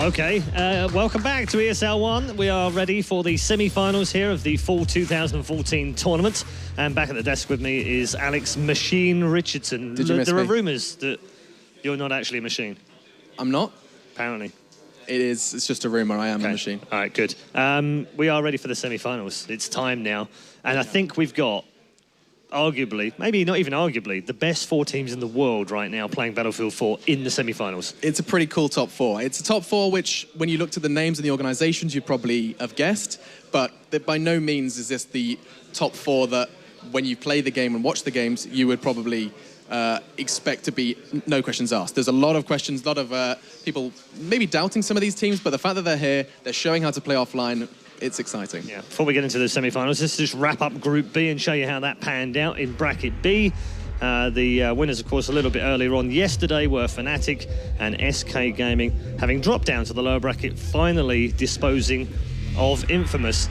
Wow, okay. Welcome back to ESL One. We are ready for the semi-finals here of the fall 2014 tournament. And back at the desk with me is Alex Machine Richardson. Did you miss me? There are rumours that you're not actually a machine. I'm not? Apparently. It is. It's just a rumour. I am a machine. All right, good. We are ready for the semi-finals. It's time now. And I think we've got, arguably, maybe not even arguably, the best 4 teams in the world right now playing Battlefield 4 in the semi-finals. It's a pretty cool top 4. It's a top 4 which, when you looked at the names and the organisations, you'd probably have guessed. But by no means is this the top 4 that, when you play the game and watch the games, you would probably expect to be no questions asked. There's a lot of questions, a lot of people maybe doubting some of these teams, but the fact that they're here, they're showing how to play offline, it's exciting. Yeah. Before we get into the semi-finals, let's just wrap up Group B and show you how that panned out in Bracket B. The winners, of course, a little bit earlier on yesterday were Fnatic and SK Gaming, having dropped down to the lower bracket, finally disposing of Infamous.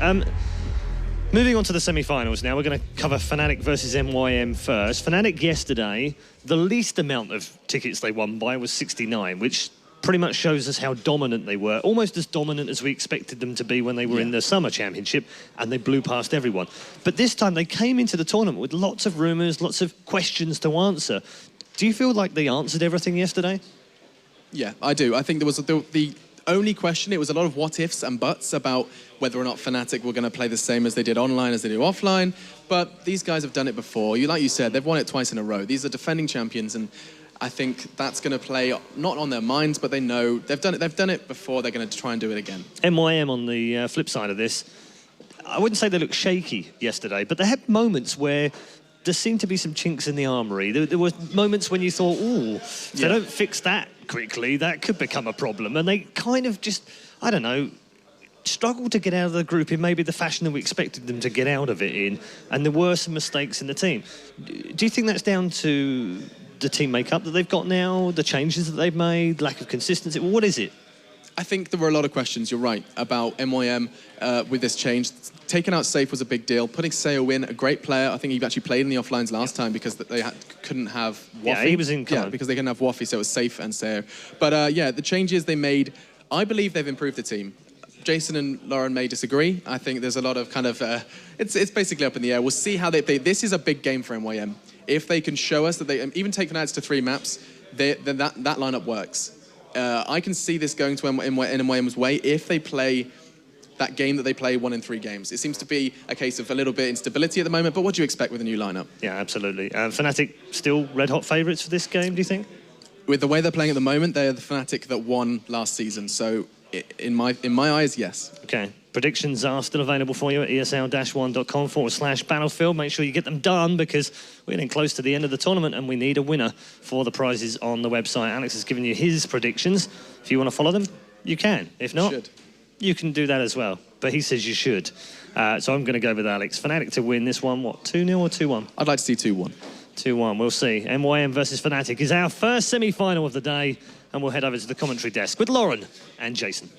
Moving on to the semi-finals now, we're going to cover Fnatic versus MYM first. Fnatic yesterday, the least amount of tickets they won by was 69, which pretty much shows us how dominant they were, almost as dominant as we expected them to be when they were in the Summer Championship, and they blew past everyone. But this time they came into the tournament with lots of rumours, lots of questions to answer. Do you feel like they answered everything yesterday? Yeah, I do. I think there was the only question, it was a lot of what-ifs and buts about whether or not Fnatic were going to play the same as they did online as they do offline, but these guys have done it before. Like you said, they've won it twice in a row. These are defending champions, and I think that's going to play not on their minds, but they know they've done it before. They're going to try and do it again. MYM on the flip side of this, I wouldn't say they looked shaky yesterday, but they had moments where there seemed to be some chinks in the armoury. There were moments when you thought, ooh, if they don't fix that quickly, that could become a problem. And they kind of just, I don't know, struggled to get out of the group in maybe the fashion that we expected them to get out of it in. And there were some mistakes in the team. Do you think that's down to the team makeup that they've got now, the changes that they've made, lack of consistency? What is it? I think there were a lot of questions, you're right, about MYM with this change. Taking out Safe was a big deal. Putting Seo in, a great player. I think he actually played in the offlines last time because they couldn't have Waffy. Yeah, he was in command. Yeah, because they couldn't have Waffy, so it was Safe and Seo. But yeah, the changes they made, I believe they've improved the team. Jason and Lauren may disagree. I think there's a lot of kind of, it's basically up in the air. We'll see how they play. This is a big game for MYM. If they can show us that they, even take Fnatic to 3 maps, then that lineup works. I can see this going to MYM's way if they play that game that they play 1 in 3 games. It seems to be a case of a little bit of instability at the moment, but what do you expect with a new lineup? Yeah, absolutely. Fnatic still red-hot favourites for this game, do you think? With the way they're playing at the moment, they're the Fnatic that won last season, so in my eyes, yes. Okay. Predictions are still available for you at esl-one.com/battlefield. Make sure you get them done because we're getting close to the end of the tournament and we need a winner for the prizes on the website. Alex has given you his predictions. If you want to follow them, you can. If not, you can do that as well. But he says you should. So I'm going to go with Alex. Fnatic to win this one, what, 2-0 or 2-1? I'd like to see 2-1. 2-1, we'll see. MYM versus Fnatic is our first semi-final of the day, and we'll head over to the commentary desk with Lauren and Jason.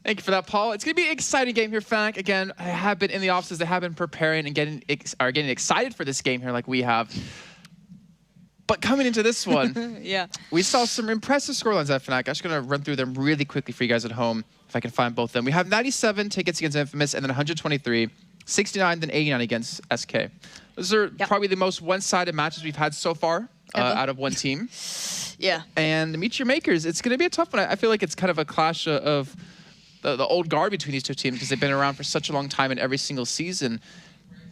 Thank you for that, Paul. It's going to be an exciting game here, Fnatic. Again, I have been in the offices. They have been preparing and getting excited for this game here like we have. But coming into this one, we saw some impressive scorelines at Fnatic. I'm just going to run through them really quickly for you guys at home, if I can find both of them. We have 97 tickets against Infamous, and then 123, 69, then 89 against SK. Those are probably the most one-sided matches we've had so far out of one team. Yeah. And meet your makers. It's going to be a tough one. I feel like it's kind of a clash of the old guard between these two teams because they've been around for such a long time in every single season.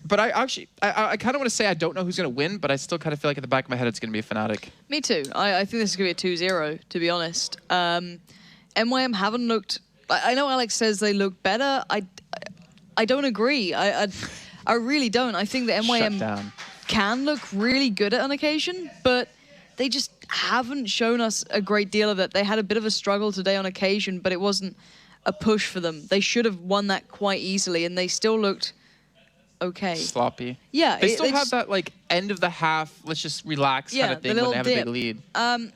But I kind of want to say I don't know who's going to win, but I still kind of feel like at the back of my head it's going to be Fnatic. Me too. I think this is going to be a 2-0, to be honest. MYM haven't looked... I know Alex says they look better. I don't agree. I really don't. I think that MYM can look really good on occasion, but they just haven't shown us a great deal of it. They had a bit of a struggle today on occasion, but it wasn't a push for them. They should have won that quite easily, and they still looked okay. Sloppy. Yeah. They still have that, like, end of the half, let's just relax kind of thing when they have a big lead.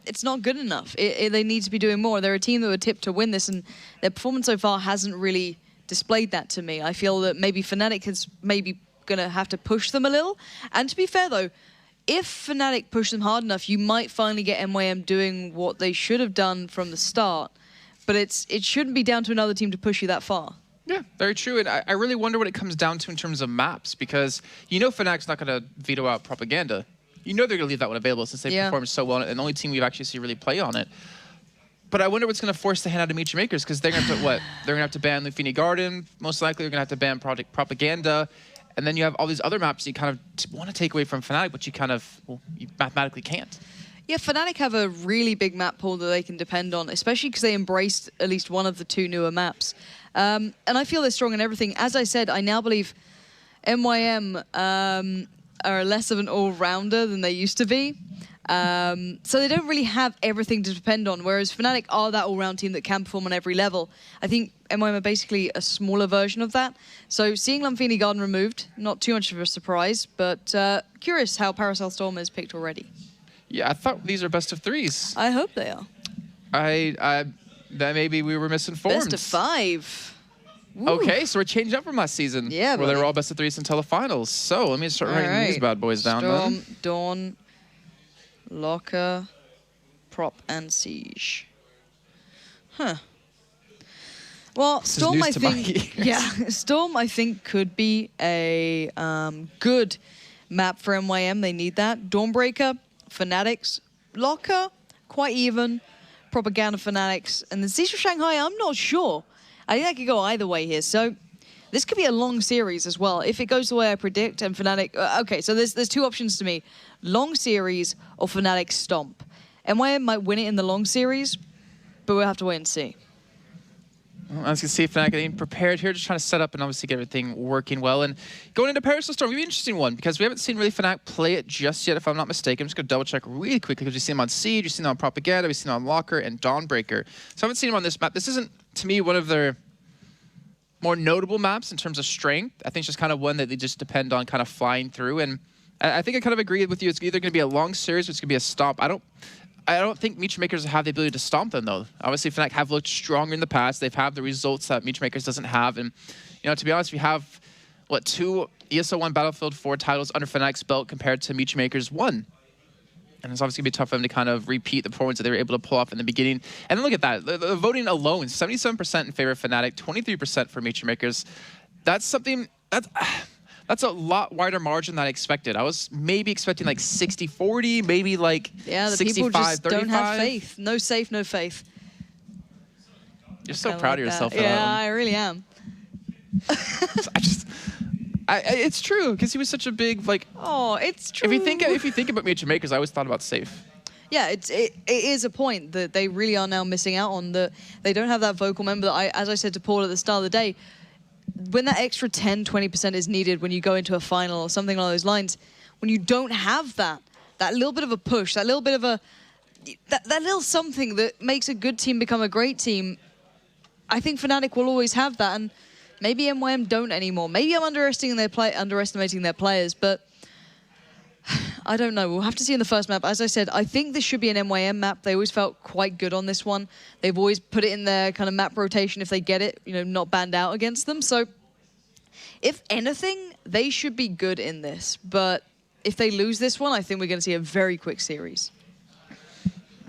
It's not good enough. They need to be doing more. They're a team that were tipped to win this, and their performance so far hasn't really displayed that to me. I feel that maybe Fnatic is maybe going to have to push them a little. And to be fair, though, if Fnatic push them hard enough, you might finally get MYM doing what they should have done from the start. But it shouldn't be down to another team to push you that far. Yeah, very true. And I really wonder what it comes down to in terms of maps, because you know Fnatic's not going to veto out Propaganda. You know they're going to leave that one available since they performed so well, and the only team we've actually seen really play on it. But I wonder what's going to force the hand out of MYM Makers, because they're going to have to, what? They're going to have to ban Lufini Garden. Most likely they're going to have to ban Project Propaganda. And then you have all these other maps you kind of want to take away from Fnatic, but you kind of, well, you mathematically can't. Yeah, Fnatic have a really big map pool that they can depend on, especially because they embraced at least one of the 2 newer maps. And I feel they're strong in everything. As I said, I now believe MYM are less of an all-rounder than they used to be. So they don't really have everything to depend on, whereas Fnatic are that all-round team that can perform on every level. I think MYM are basically a smaller version of that. So seeing Lufini Garden removed, not too much of a surprise, but curious how Parasol Storm is picked already. Yeah, I thought these are best of 3s. I hope they are. That maybe we were misinformed. Best of 5. Ooh. Okay, so we're changing up from last season. Yeah, where they were all best of 3s until the finals. So let me start writing these bad boys down Storm, then. Dawn, Locker, Prop, and Siege. Huh. Well, Storm, I think, Storm, I think, could be a good map for MYM. They need that. Dawnbreaker, Fanatics, Locker, quite even. Propaganda, Fanatics, and then Siege of Shanghai. I'm not sure. I think I could go either way here. So this could be a long series as well. If it goes the way I predict and Fnatic... okay, so there's 2 options to me. Long series or Fnatic stomp. MYM might win it in the long series, but we'll have to wait and see. Well, I was going to see if Fnatic getting prepared here, just trying to set up and obviously get everything working well. And going into Parasol Storm, it'll be an interesting one because we haven't seen really Fnatic play it just yet, if I'm not mistaken. I'm just going to double check really quickly because we've seen them on Siege, we've seen them on Propaganda, we've seen them on Locker and Dawnbreaker. So I haven't seen them on this map. This isn't, to me, one of their more notable maps in terms of strength. I think it's just kind of one that they just depend on kind of flying through. And I think I kind of agree with you. It's either going to be a long series or it's going to be a stomp. I don't think MYM Makers have the ability to stomp them, though. Obviously, Fnatic have looked stronger in the past. They've had the results that MYM Makers doesn't have. And, you know, to be honest, we have, what, 2 ESL One Battlefield 4 titles under Fnatic's belt compared to MYM Makers 1. And it's obviously going to be tough for them to kind of repeat the performance that they were able to pull off in the beginning. And then look at that. The voting alone, 77% in favor of Fnatic, 23% for MYM Makers. That's something... That's a lot wider margin than I expected. I was maybe expecting like 60-40, maybe like 65-35. Yeah, the people just don't have faith. No safe, no faith. You're so proud of yourself. Yeah, I really am. It's true because he was such a big like. Oh, it's true. If you think about MYM Makers, I always thought about safe. Yeah, it is a point that they really are now missing out on. That they don't have that vocal member that as I said to Paul at the start of the day. When that extra 10-20% is needed when you go into a final or something along those lines, when you don't have that little bit of a push, that little bit of that little something that makes a good team become a great team, I think Fnatic will always have that, and maybe MYM don't anymore. Maybe I'm underestimating their players, but I don't know. We'll have to see in the first map. As I said, I think this should be an MYM map. They always felt quite good on this one. They've always put it in their kind of map rotation if they get it, you know, not banned out against them. So if anything, they should be good in this. But if they lose this one, I think we're going to see a very quick series.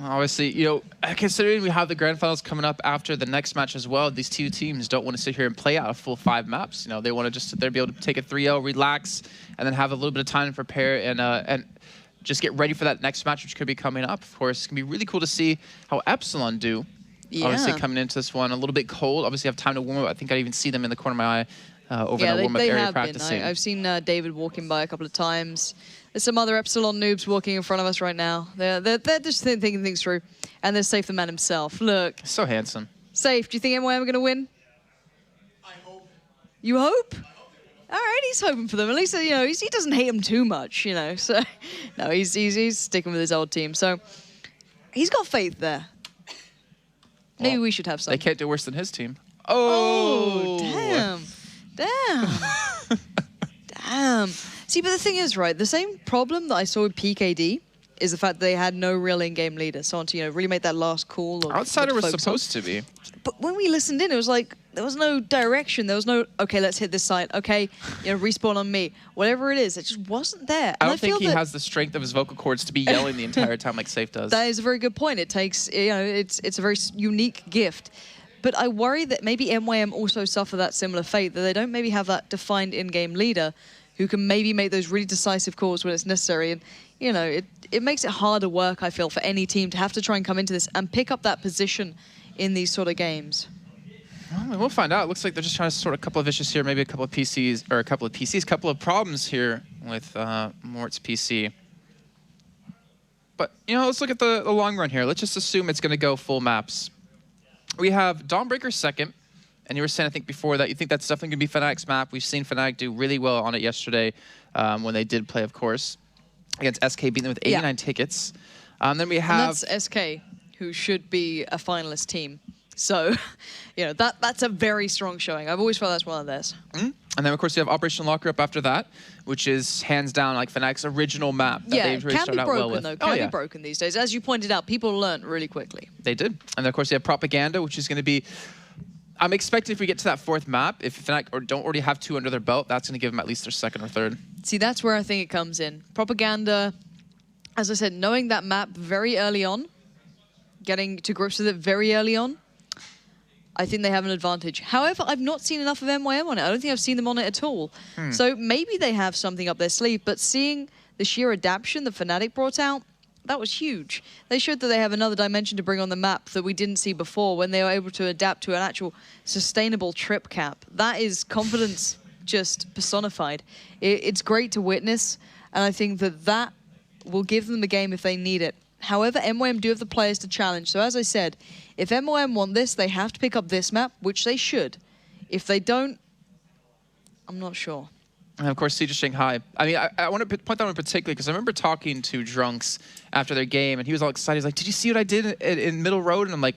Obviously, you know, considering we have the grand finals coming up after the next match as well, these 2 teams don't want to sit here and play out a full 5 maps. You know, they want to just sit there, be able to take a 3-0, relax, and then have a little bit of time to prepare and just get ready for that next match, which could be coming up. Of course, it's going to be really cool to see how Epsilon do. Yeah. Obviously, coming into this one a little bit cold. Obviously, have time to warm up. I think I even see them in the corner of my eye over in the warm-up area practicing. I've seen David walking by a couple of times. There's some other Epsilon noobs walking in front of us right now. They're just thinking things through. And there's Safe the man himself. Look. So handsome. Safe, do you think MYM are going to win? I hope. You hope? All right, he's hoping for them. At least, you know, he doesn't hate them too much, you know. So, no, he's sticking with his old team. So, he's got faith there. Maybe we should have some. They can't do worse than his team. Oh, damn. Damn. See, but the thing is, right, the same problem that I saw with PKD is the fact that they had no real in-game leader. So, to, you know, really make that last call. Outsider was supposed to be. But when we listened in, it was like, there was no direction. There was no, okay, let's hit this site. Okay, you know, respawn on me. Whatever it is, it just wasn't there. I don't think he has the strength of his vocal cords to be yelling the entire time like Safe does. That is a very good point. It takes, you know, it's a very unique gift. But I worry that maybe MYM also suffer that similar fate, that they don't maybe have that defined in-game leader who can maybe make those really decisive calls when it's necessary. And, you know, it makes it harder work, I feel, for any team to have to try and come into this and pick up that position in these sort of games. Well, we'll find out. It looks like they're just trying to sort a couple of issues here, maybe a couple of PCs, or a couple of problems here with Mort's PC. But, you know, let's look at the long run here. Let's just assume it's going to go full maps. We have Dawnbreaker second, and you were saying, I think, before that you think that's definitely going to be Fnatic's map. We've seen Fnatic do really well on it yesterday when they did play, of course, against SK, beating them with 89 tickets. Then we have... And that's SK, who should be a finalist team. So, you know, that's a very strong showing. I've always felt that's one of theirs. And then, of course, you have Operation Locker Up after that, which is hands down like Fnatic's original map that they've really started out well with. Though. Can be broken these days. As you pointed out, people learn really quickly. They did. And then, of course, you have Propaganda, which is going to be... I'm expecting if we get to that fourth map, if Fnatic don't already have 2 under their belt, that's going to give them at least their second or third. See, that's where I think it comes in. Propaganda, as I said, knowing that map very early on, getting to grips with it very early on, I think they have an advantage. However, I've not seen enough of MYM on it. I don't think I've seen them on it at all. So maybe they have something up their sleeve, but seeing the sheer adaptation that Fnatic brought out, that was huge. They showed that they have another dimension to bring on the map that we didn't see before when they were able to adapt to an actual sustainable trip cap. That is confidence just personified. It's great to witness, and I think that that will give them the game if they need it. However, MYM do have the players to challenge. So as I said, if MYM want this, they have to pick up this map, which they should. If they don't, I'm not sure. And of course, Siege of Shanghai. I mean, I want to point that one particularly because I remember talking to Drunks after their game, and he was all excited. He's like, "Did you see what I did in Middle Road?" And I'm like,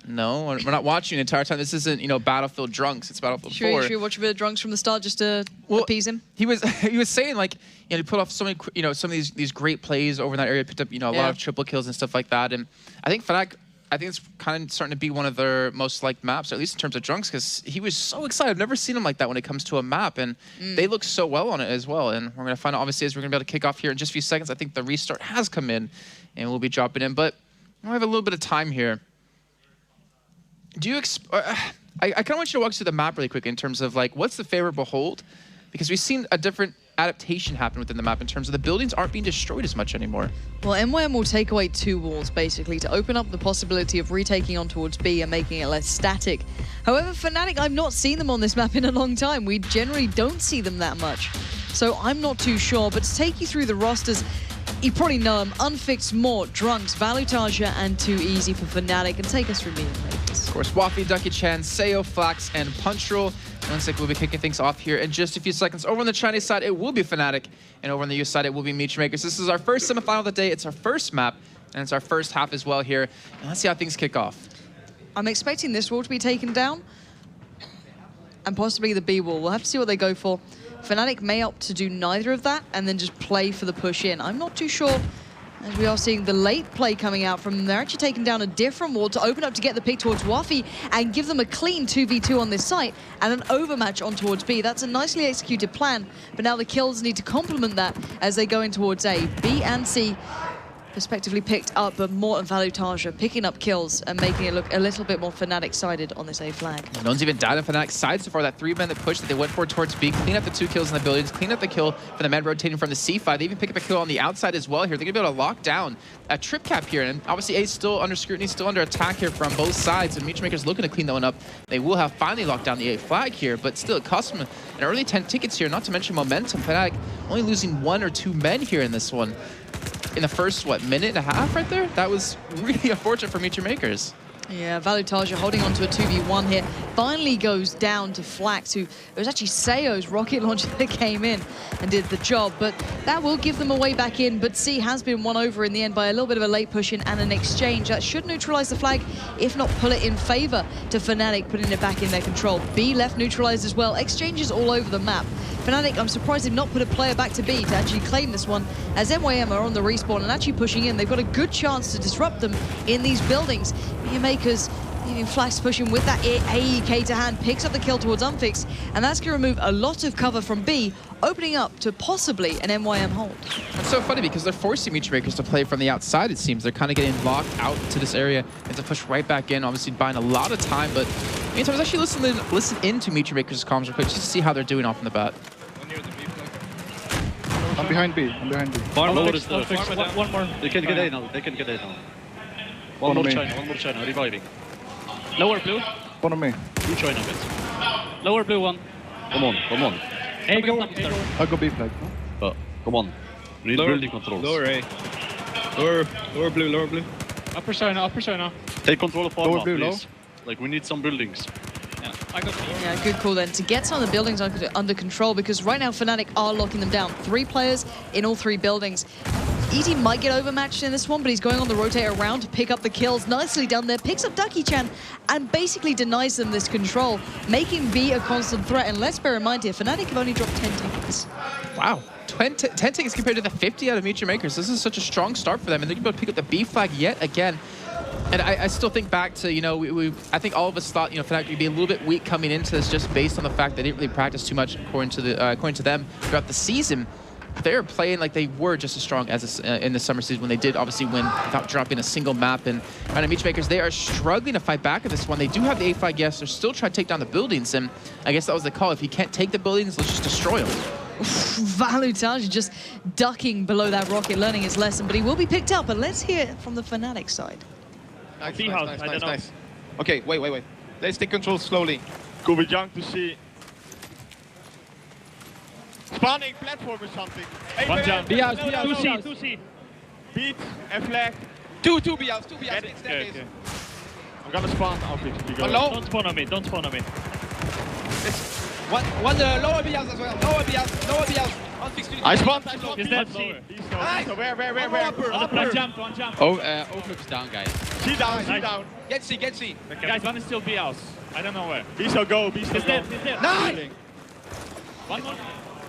"No, we're not watching the entire time. This isn't, you know, Battlefield Drunks. It's Battlefield 4." Should we watch a bit of Drunks from the start just to appease him? He was saying, like, you know, he put off so many, you know, some of these great plays over in that area, picked up, you know, a lot of triple kills and stuff like that. And I think Fnatic, I think it's kind of starting to be one of their most liked maps, or at least in terms of Drunks, because he was so excited. I've never seen him like that when it comes to a map, and they look so well on it as well. And we're going to find out, obviously, as we're going to be able to kick off here in just a few seconds. I think the restart has come in, and we'll be dropping in. But we have a little bit of time here. Do you I kind of want you to walk us through the map really quickly in terms of, like, what's the favorable hold? Because we've seen a different adaptation happen within the map in terms of the buildings aren't being destroyed as much anymore. Well, MYM will take away 2 walls, basically, to open up the possibility of retaking on towards B and making it less static. However, Fnatic, I've not seen them on this map in a long time. We generally don't see them that much. So I'm not too sure, but to take you through the rosters, you probably know them: Unfixed, Mort, Drunks, Valutaja, and Too Easy for Fnatic. And take us through me and Lakers. Of course, Wafi, Ducky Chan, Seo, Flax, and Punchroll. Looks like we'll be kicking things off here in just a few seconds. Over on the Chinese side, it will be Fnatic, and over on the US side, it will be Meechmakers. This is our first semifinal of the day. It's our first map, and it's our first half as well here. And let's see how things kick off. I'm expecting this wall to be taken down, and possibly the B wall. We'll have to see what they go for. Fnatic may opt to do neither of that and then just play for the push in. I'm not too sure, as we are seeing the late play coming out from them. They're actually taking down a different wall to open up to get the pick towards Wafi and give them a clean 2v2 on this site and an overmatch on towards B. That's a nicely executed plan, but now the kills need to complement that as they go in towards A. B and C respectively picked up, but Mort and Valutaja picking up kills and making it look a little bit more Fnatic-sided on this A flag. No one's even died on Fnatic's side so far. That 3-man push that they went for towards B, clean up the 2 kills in the buildings, clean up the kill for the man rotating from the C5. They even pick up a kill on the outside as well here. They're going to be able to lock down a trip cap here, and obviously A's still under scrutiny, still under attack here from both sides, and Meechmaker's looking to clean that one up. They will have finally locked down the A flag here, but still it costs them an early 10 tickets here, not to mention momentum. Fnatic only losing 1 or 2 men here in this one. In the first, what, minute and a half right there? That was really unfortunate for Meechmakers. Yeah, Valutaja holding on to a 2v1 here. Finally goes down to Flax, who, it was actually Seo's rocket launcher that came in and did the job. But that will give them a way back in. But C has been won over in the end by a little bit of a late push in and an exchange. That should neutralize the flag, if not pull it in favor to Fnatic, putting it back in their control. B left neutralized as well. Exchanges all over the map. Fnatic, I'm surprised they've not put a player back to B to actually claim this one, as MYM are on the respawn and actually pushing in. They've got a good chance to disrupt them in these buildings. Meechmakers, Flax pushing with that AEK to hand, picks up the kill towards Unfixed, and that's going to remove a lot of cover from B, opening up to possibly an MYM hold. It's so funny because they're forcing Meteor Makers to play from the outside, it seems. They're kind of getting locked out to this area and to push right back in, obviously buying a lot of time, but meantime, let's actually listen into Meteor Makers' comms real quick just to see how they're doing off in the bat. I'm behind B. I'm behind B. One more. They can get A now. They can get A now. One more China, reviving. Lower blue. One on me. Two China bits. Lower blue one. Come on. A go. I'll go B flag. No? Come on. We need building controls. Lower A. Lower blue. Upper China. Take control of Lower Pharma, blue, please. Like, we need some buildings. Yeah, good call then to get some of the buildings under control, because right now Fnatic are locking them down. 3 players in all 3 buildings. ET might get overmatched in this one, but he's going on the rotate around to pick up the kills. Nicely done there, picks up Ducky-chan and basically denies them this control, making B a constant threat. And let's bear in mind here, Fnatic have only dropped 10 tickets. Wow. 10 tickets compared to the 50 out of Meteor Makers. This is such a strong start for them, and they're going to be able to pick up the B flag yet again. And I still think back to, you know, I think all of us thought, you know, Fnatic would be a little bit weak coming into this just based on the fact they didn't really practice too much according to them throughout the season. They're playing like they were just as strong as in the summer season when they did obviously win without dropping a single map. And Meteor Makers, they are struggling to fight back at this one. They do have the A flag, yes. They're still trying to take down the buildings, and I guess that was the call. If you can't take the buildings, let's just destroy them. Valutage just ducking below that rocket, learning his lesson, but he will be picked up. And let's hear it from the Fnatic side. Nice. Okay, wait. Let's take control slowly. Go with Young to see. Spawning platform or something. One jump. B out. 2C. Beat and flag. Two B out. Okay. I'm gonna spawn. Hello? Don't spawn on me. One lower B out as well. Lower B out. I spawned. Is that C? Nice. Where? One jump. Overlook's down, guys. C down. Get C. Guys, one is still B house. I don't know where. B still go. Nice. One more.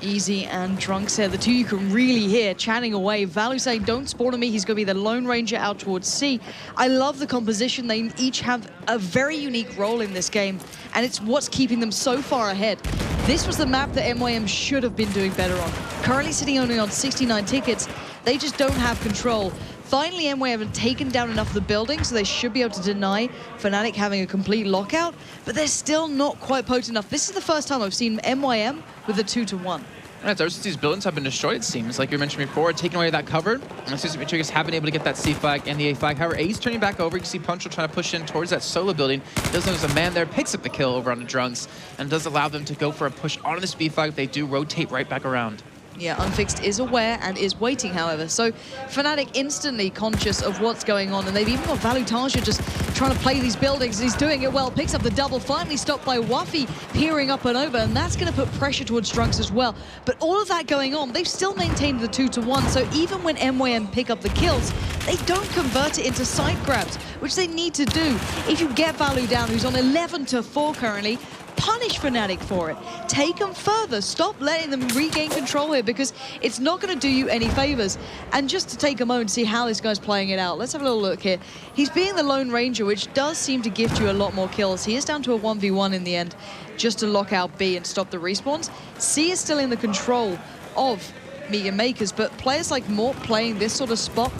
Easy and Drunks here, the two you can really hear chatting away. Valu saying, don't spawn on me, he's going to be the Lone Ranger out towards C. I love the composition. They each have a very unique role in this game, and it's what's keeping them so far ahead. This was the map that MYM should have been doing better on. Currently sitting only on 69 tickets, they just don't have control. Finally, MYM have taken down enough of the building, so they should be able to deny Fnatic having a complete lockout, but they're still not quite potent enough. This is the first time I've seen MYM with a 2-1. Right, ever since these buildings have been destroyed, it seems, like you mentioned before, taking away that cover. And it seems like Meteor have been able to get that C flag and the A flag. However, A's turning back over. You can see Punchel trying to push in towards that solo building. Doesn't know there's a man there, picks up the kill over on the Drunks, and does allow them to go for a push onto this B flag if they do rotate right back around. Yeah, Unfixed is aware and is waiting, however. So Fnatic instantly conscious of what's going on, and they've even got Valutage just trying to play these buildings, and he's doing it well. Picks up the double, finally stopped by Waffy, peering up and over, and that's going to put pressure towards Drunks as well. But all of that going on, they've still maintained the 2-1, so even when MYM pick up the kills, they don't convert it into side grabs, which they need to do. If you get Valu down, who's on 11-4 currently, punish Fnatic for it. Take them further. Stop letting them regain control here, because it's not going to do you any favors. And just to take a moment to see how this guy's playing it out, let's have a little look here. He's being the Lone Ranger, which does seem to gift you a lot more kills. He is down to a 1v1 in the end, just to lock out B and stop the respawns. C is still in the control of Meteor Makers, but players like Mort playing this sort of spot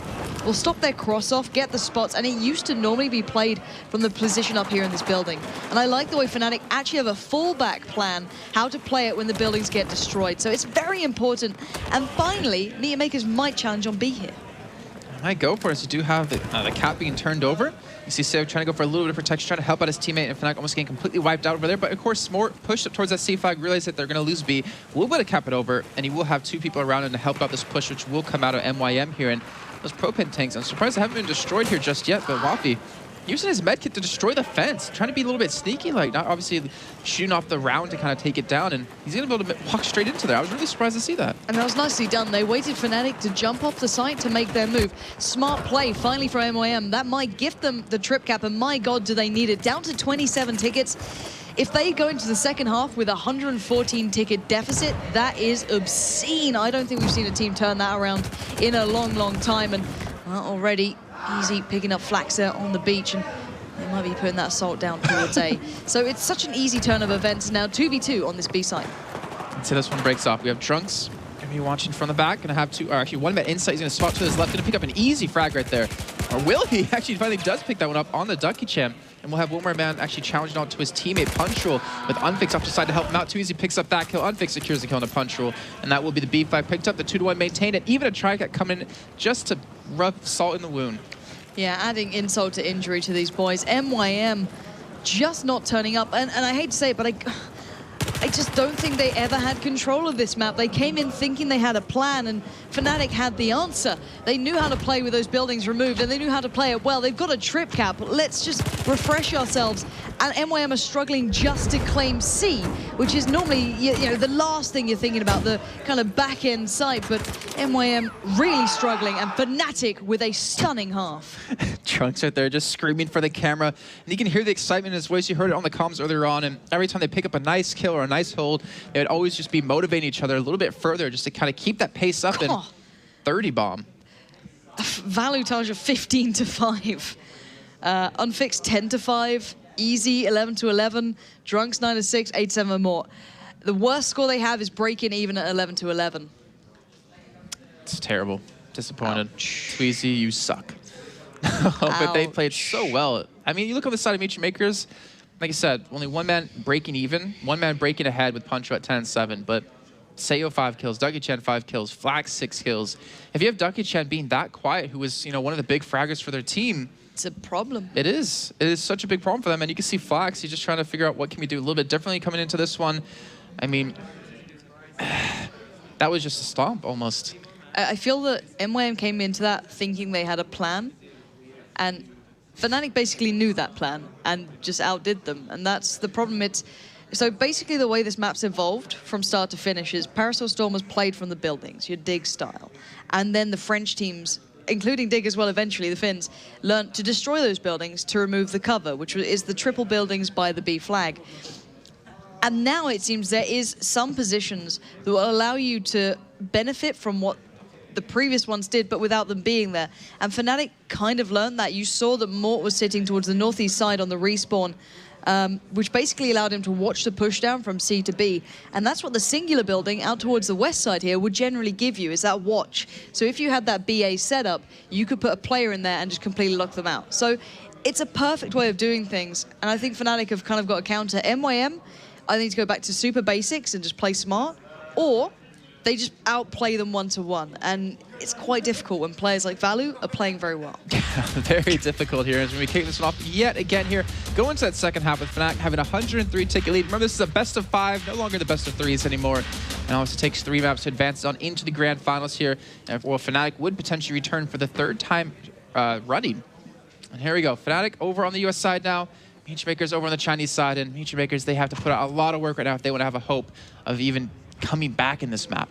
will stop their cross-off, get the spots, and it used to normally be played from the position up here in this building. And I like the way Fnatic actually have a fallback plan, how to play it when the buildings get destroyed. So it's very important. And finally, Meteor Makers might challenge on B here. Might go for it. You do have the cap being turned over. You see Sev trying to go for a little bit of protection, trying to help out his teammate, and Fnatic almost getting completely wiped out over there. But of course, Mort pushed up towards that C flag, realized that they're going to lose B. Will be able to cap it over, and he will have 2 people around him to help out this push, which will come out of MYM here. And those propane tanks, I'm surprised they haven't been destroyed here just yet, but Waffy using his medkit to destroy the fence, trying to be a little bit sneaky, like not obviously shooting off the round to kind of take it down, and he's going to be able to walk straight into there. I was really surprised to see that. And that was nicely done. They waited for Fnatic to jump off the site to make their move. Smart play, finally, for MYM. That might gift them the trip cap, and my God, do they need it. Down to 27 tickets. If they go into the second half with a 114 ticket deficit, that is obscene. I don't think we've seen a team turn that around in a long, long time. And already Easy picking up Flax there on the beach. And They might be putting that assault down towards A. So it's such an easy turn of events now. 2v2 on this B side. Until this one breaks off, we have Drunks gonna be watching from the back. Gonna have two, or actually one man inside. He's gonna swap to his left. Gonna pick up an easy frag right there. Or will he? Actually, finally does pick that one up on the Ducky Champ. And we'll have one more man actually challenging on to his teammate Punch Roll with Unfix off the side to help him out. Too easy picks up that kill. Unfix secures the kill on the Punch Roll. And that will be the B flag picked up. The 2-1 maintained. And even a Tri-Cat coming in just to rub salt in the wound. Yeah, adding insult to injury to these boys. MYM just not turning up. And I hate to say it, but I just don't think they ever had control of this map. They came in thinking they had a plan, and Fnatic had the answer. They knew how to play with those buildings removed, and they knew how to play it well. They've got a trip cap. Let's just refresh ourselves. And MYM are struggling just to claim C, which is normally you know the last thing you're thinking about, the kind of back-end side. But MYM really struggling, and Fnatic with a stunning half. Trunks right there just screaming for the camera. And you can hear the excitement in his voice. You heard it on the comms earlier on. And every time they pick up a nice kill or a nice hold, they would always just be motivating each other a little bit further just to kind of keep that pace up. And 30 bomb. Value Taja 15-5. Unfixed 10-5. Easy 11-11. Drunks 9-6. 8-7 more. The worst score they have is breaking even at 11-11. It's terrible. Disappointed. Tweezy, you suck. But they played so well. I mean, you look on the side of Mutual Makers, like I said, only one man breaking even, one man breaking ahead with Puncho at 10-7, but Sayo 5 kills, Ducky Chan 5 kills, Flax 6 kills. If you have Ducky Chan being that quiet, who was, you know, one of the big fraggers for their team, it's a problem. It is. It is such a big problem for them, and you can see Flax, he's just trying to figure out what can we do a little bit differently coming into this one. I mean, that was just a stomp almost. I feel that MYM came into that thinking they had a plan, and Fnatic basically knew that plan and just outdid them, and that's the problem. So basically the way this map's evolved from start to finish is Parasol Storm was played from the buildings, your Dig style, and then the French teams, including Dig as well eventually, the Finns, learned to destroy those buildings to remove the cover, which is the triple buildings by the B flag. And now it seems there is some positions that will allow you to benefit from what the previous ones did, but without them being there. And Fnatic kind of learned that. You saw that Mort was sitting towards the northeast side on the respawn, which basically allowed him to watch the push down from C to B. And that's what the singular building out towards the west side here would generally give you, is that watch. So if you had that BA setup, you could put a player in there and just completely lock them out. So it's a perfect way of doing things. And I think Fnatic have kind of got a counter. MYM, I need to go back to super basics and just play smart, or they just outplay them one-to-one, and it's quite difficult when players like Value are playing very well. Very difficult here as we kick this one off yet again here. Go into that second half with Fnatic having a 103 ticket lead. Remember, this is a best of 5, no longer the best of 3s anymore. And obviously it takes 3 maps to advance on into the grand finals here. And well, Fnatic would potentially return for the 3rd time running. And here we go, Fnatic over on the US side now. Mutual Makers over on the Chinese side, and Mutual Makers, they have to put out a lot of work right now if they want to have a hope of even coming back in this map.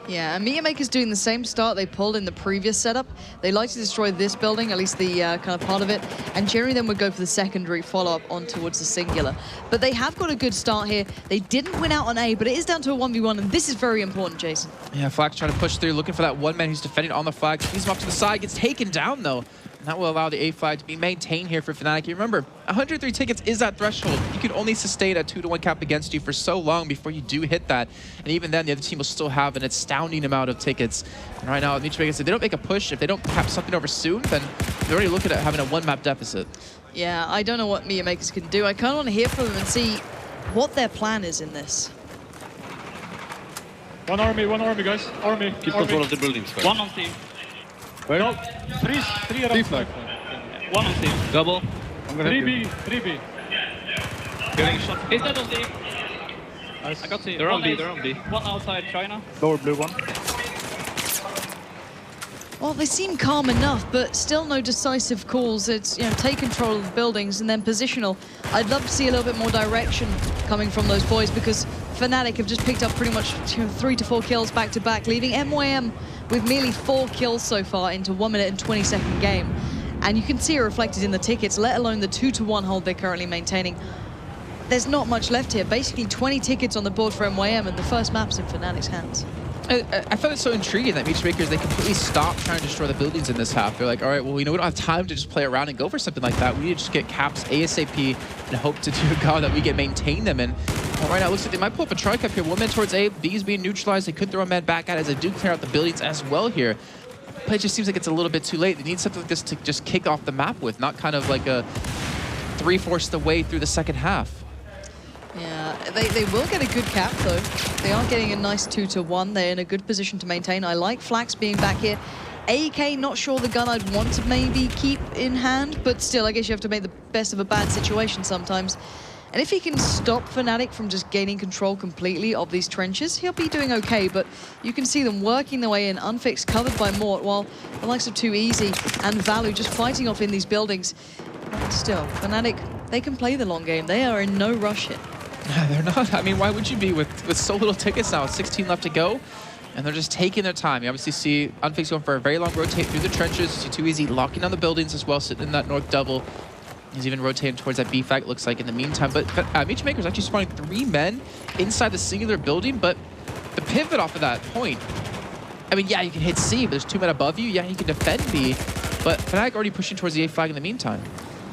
Yeah, and Meteor Maker's doing the same start they pulled in the previous setup. They like to destroy this building, at least the kind of part of it, and generally then would go for the secondary follow-up on towards the singular. But they have got a good start here. They didn't win out on A, but it is down to a 1v1, and this is very important, Jason. Yeah, Flax trying to push through, looking for that one man who's defending on the flag. He's off to the side, gets taken down though. And that will allow the A flag to be maintained here for Fnatic. You remember, 103 tickets is that threshold. You can only sustain a 2-to-1 cap against you for so long before you do hit that. And even then, the other team will still have an astounding amount of tickets. And right now, Mutual Makers, if they don't make a push, if they don't cap something over soon, then they're already looking at having a 1-map deficit. Yeah, I don't know what Meteor Makers can do. I kind of want to hear from them and see what their plan is in this. One army, guys. Army. Keep control of the buildings. Guys. One on team. No, three around. B flag. One on team. Double. I'm gonna help you. 3B. Getting shot. Is that on team? Nice. I got C. They're on B, A. they're on B. One outside China. Lower blue one. Well, they seem calm enough, but still no decisive calls. It's, you know, take control of the buildings and then positional. I'd love to see a little bit more direction coming from those boys, because Fnatic have just picked up pretty much 3 to 4 kills back to back, leaving MYM with merely 4 kills so far into 1 minute and 20-second game. And you can see it reflected in the tickets, let alone the 2-to-1 hold they're currently maintaining. There's not much left here. Basically 20 tickets on the board for MYM, and the first map's in Fnatic's hands. I found it so intriguing that Meechmakers, they completely stopped trying to destroy the buildings in this half. They're like, all right, well, we don't have time to just play around and go for something like that. We need to just get caps ASAP and hope to God that we can maintain them. And right now, it looks like they might pull up a tri-cap here. One man towards A, B's being neutralized. They could throw a man back at it as they do clear out the buildings as well here. But it just seems like it's a little bit too late. They need something like this to just kick off the map with, not kind of like a 3/4 the way through the second half. Yeah, they will get a good cap, though. They are getting a nice 2-1. They're in a good position to maintain. I like Flax being back here. AK, not sure the gun I'd want to maybe keep in hand, but still, I guess you have to make the best of a bad situation sometimes. And if he can stop Fnatic from just gaining control completely of these trenches, he'll be doing okay, but you can see them working their way in, Unfixed covered by Mort, while the likes of Too Easy and Value just fighting off in these buildings. But still, Fnatic, they can play the long game. They are in no rush here. They're not. I mean, why would you be with so little tickets now? 16 left to go, and they're just taking their time. You obviously see Unfixed going for a very long rotate through the trenches. You see Too Easy locking down the buildings as well, sitting in that north double. He's even rotating towards that B flag, it looks like, in the meantime. But Meechmaker's actually spawning 3 men inside the singular building, but the pivot off of that point, I mean, yeah, you can hit C, but there's 2 men above you. Yeah, you can defend B, but Fnatic already pushing towards the A flag in the meantime.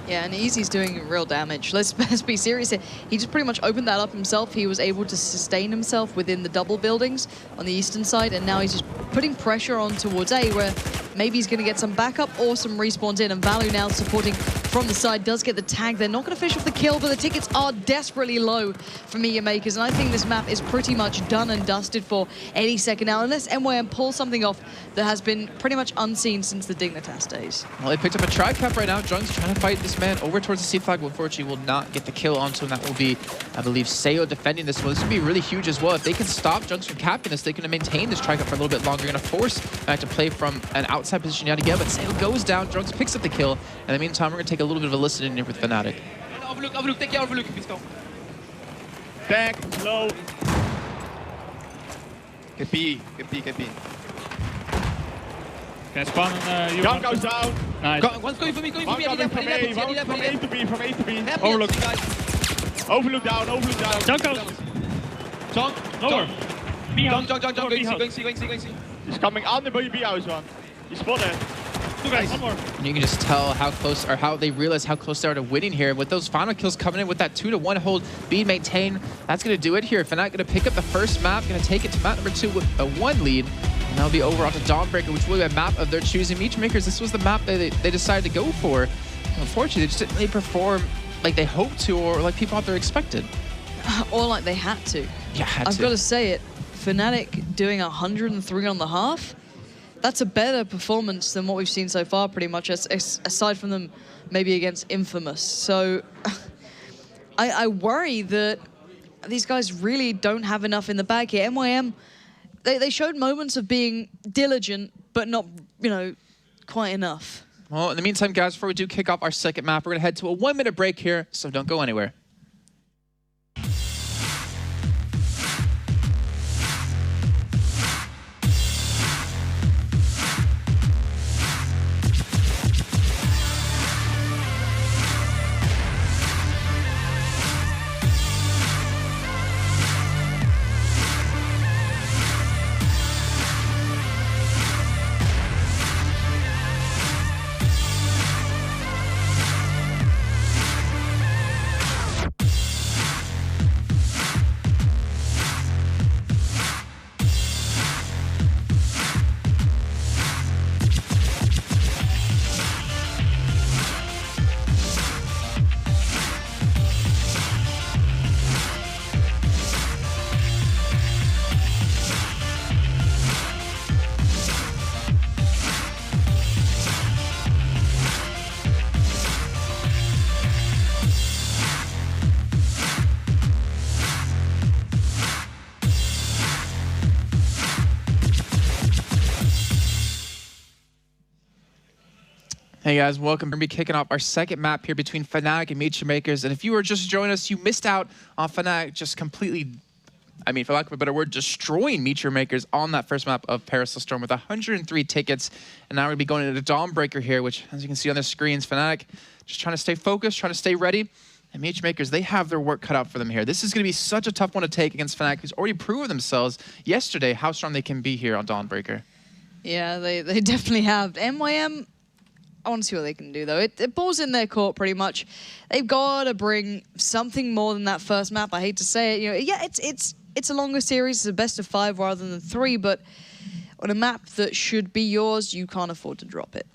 Yeah, and Easy's doing real damage. Let's be serious here. He just pretty much opened that up himself. He was able to sustain himself within the double buildings on the eastern side, and now he's just putting pressure on towards A, where maybe he's going to get some backup or some respawns in, and Value now supporting from the side does get the tag. They're not going to finish off the kill, but the tickets are desperately low for MYM, and I think this map is pretty much done and dusted for any second now, unless MYM pulls something off that has been pretty much unseen since the Dignitas days. Well, they picked up a tri-cap right now. Junk's trying to fight this man over towards the C flag, but unfortunately will not get the kill onto him. That will be, I believe, Sayo defending this one. This would be really huge as well. If they can stop Junks from capping this, they can maintain this tri-cap for a little bit longer. They're going to force Mac to play from an outside position yet again, but Sayo goes down. Junks picks up the kill. In the meantime, we're going to take a little bit of a listen in here with Fnatic. Overlook, take your overlook, please go. Tag, low. Get B. Can spawn you. Gun goes down. Nice. One's going for me, One coming from A, one from A to B, from A to B. Overlook. Overlook down. Junk goes. Junk. Lower. Junk. Going C. He's coming on the B house one. He's spotted. 2 guys, one more. And you can just tell how close, or how they realize how close they are to winning here. With those final kills coming in with that 2-1 hold, B maintain, that's going to do it here. Fnatic going to pick up the first map, going to take it to map number 2 with a 1 lead. And that'll be over onto Dawnbreaker, which will be a map of their choosing. Meechmakers, this was the map they decided to go for. Unfortunately, they just didn't really perform like they hoped to, or like people out there expected. Or like they had to. Yeah, I've got to say it. Fnatic doing 103 on the half. That's a better performance than what we've seen so far, pretty much, aside from them maybe against Infamous. So I worry that these guys really don't have enough in the bag here. MYM, they showed moments of being diligent, but not, quite enough. Well, in the meantime, guys, before we do kick off our second map, we're going to head to a 1-minute break here, so don't go anywhere. Hey guys, welcome. We're going to be kicking off our second map here between Fnatic and Meechmakers. And if you were just joining us, you missed out on Fnatic just completely, I mean, for lack of a better word, destroying Meechmakers on that first map of Parasol Storm with 103 tickets. And now we're going to be going into Dawnbreaker here, which, as you can see on the screens, Fnatic just trying to stay focused, trying to stay ready. And Makers, they have their work cut out for them here. This is going to be such a tough one to take against Fnatic, who's already proven themselves yesterday how strong they can be here on Dawnbreaker. Yeah, they definitely have. MYM, I want to see what they can do, though. It balls in their court, pretty much. They've got to bring something more than that first map. I hate to say it. You know, yeah, it's a longer series. It's a best of 5 rather than 3, but on a map that should be yours, you can't afford to drop it.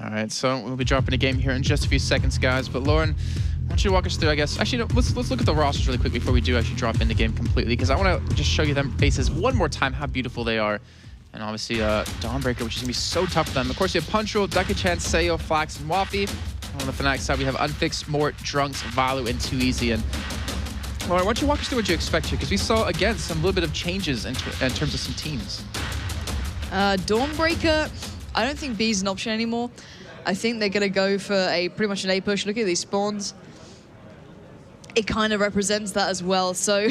All right, so we'll be dropping a game here in just a few seconds, guys. But Lauren, why don't you walk us through, I guess. Actually, no, let's look at the rosters really quick before we do actually drop in the game completely, because I want to just show you them faces one more time, how beautiful they are. And obviously, Dawnbreaker, which is going to be so tough for them. Of course, you have Punchroll, Ducky-chan, Sayo, Flax, and Wafi. On the Fnatic side, we have Unfixed, Mort, Drunks, Valu, and Too Easy. And Lauren, why don't you walk us through what you expect here? Because we saw, again, some little bit of changes in terms of some teams. Dawnbreaker, I don't think B is an option anymore. I think they're going to go for pretty much an A push. Look at these spawns. It kind of represents that as well. So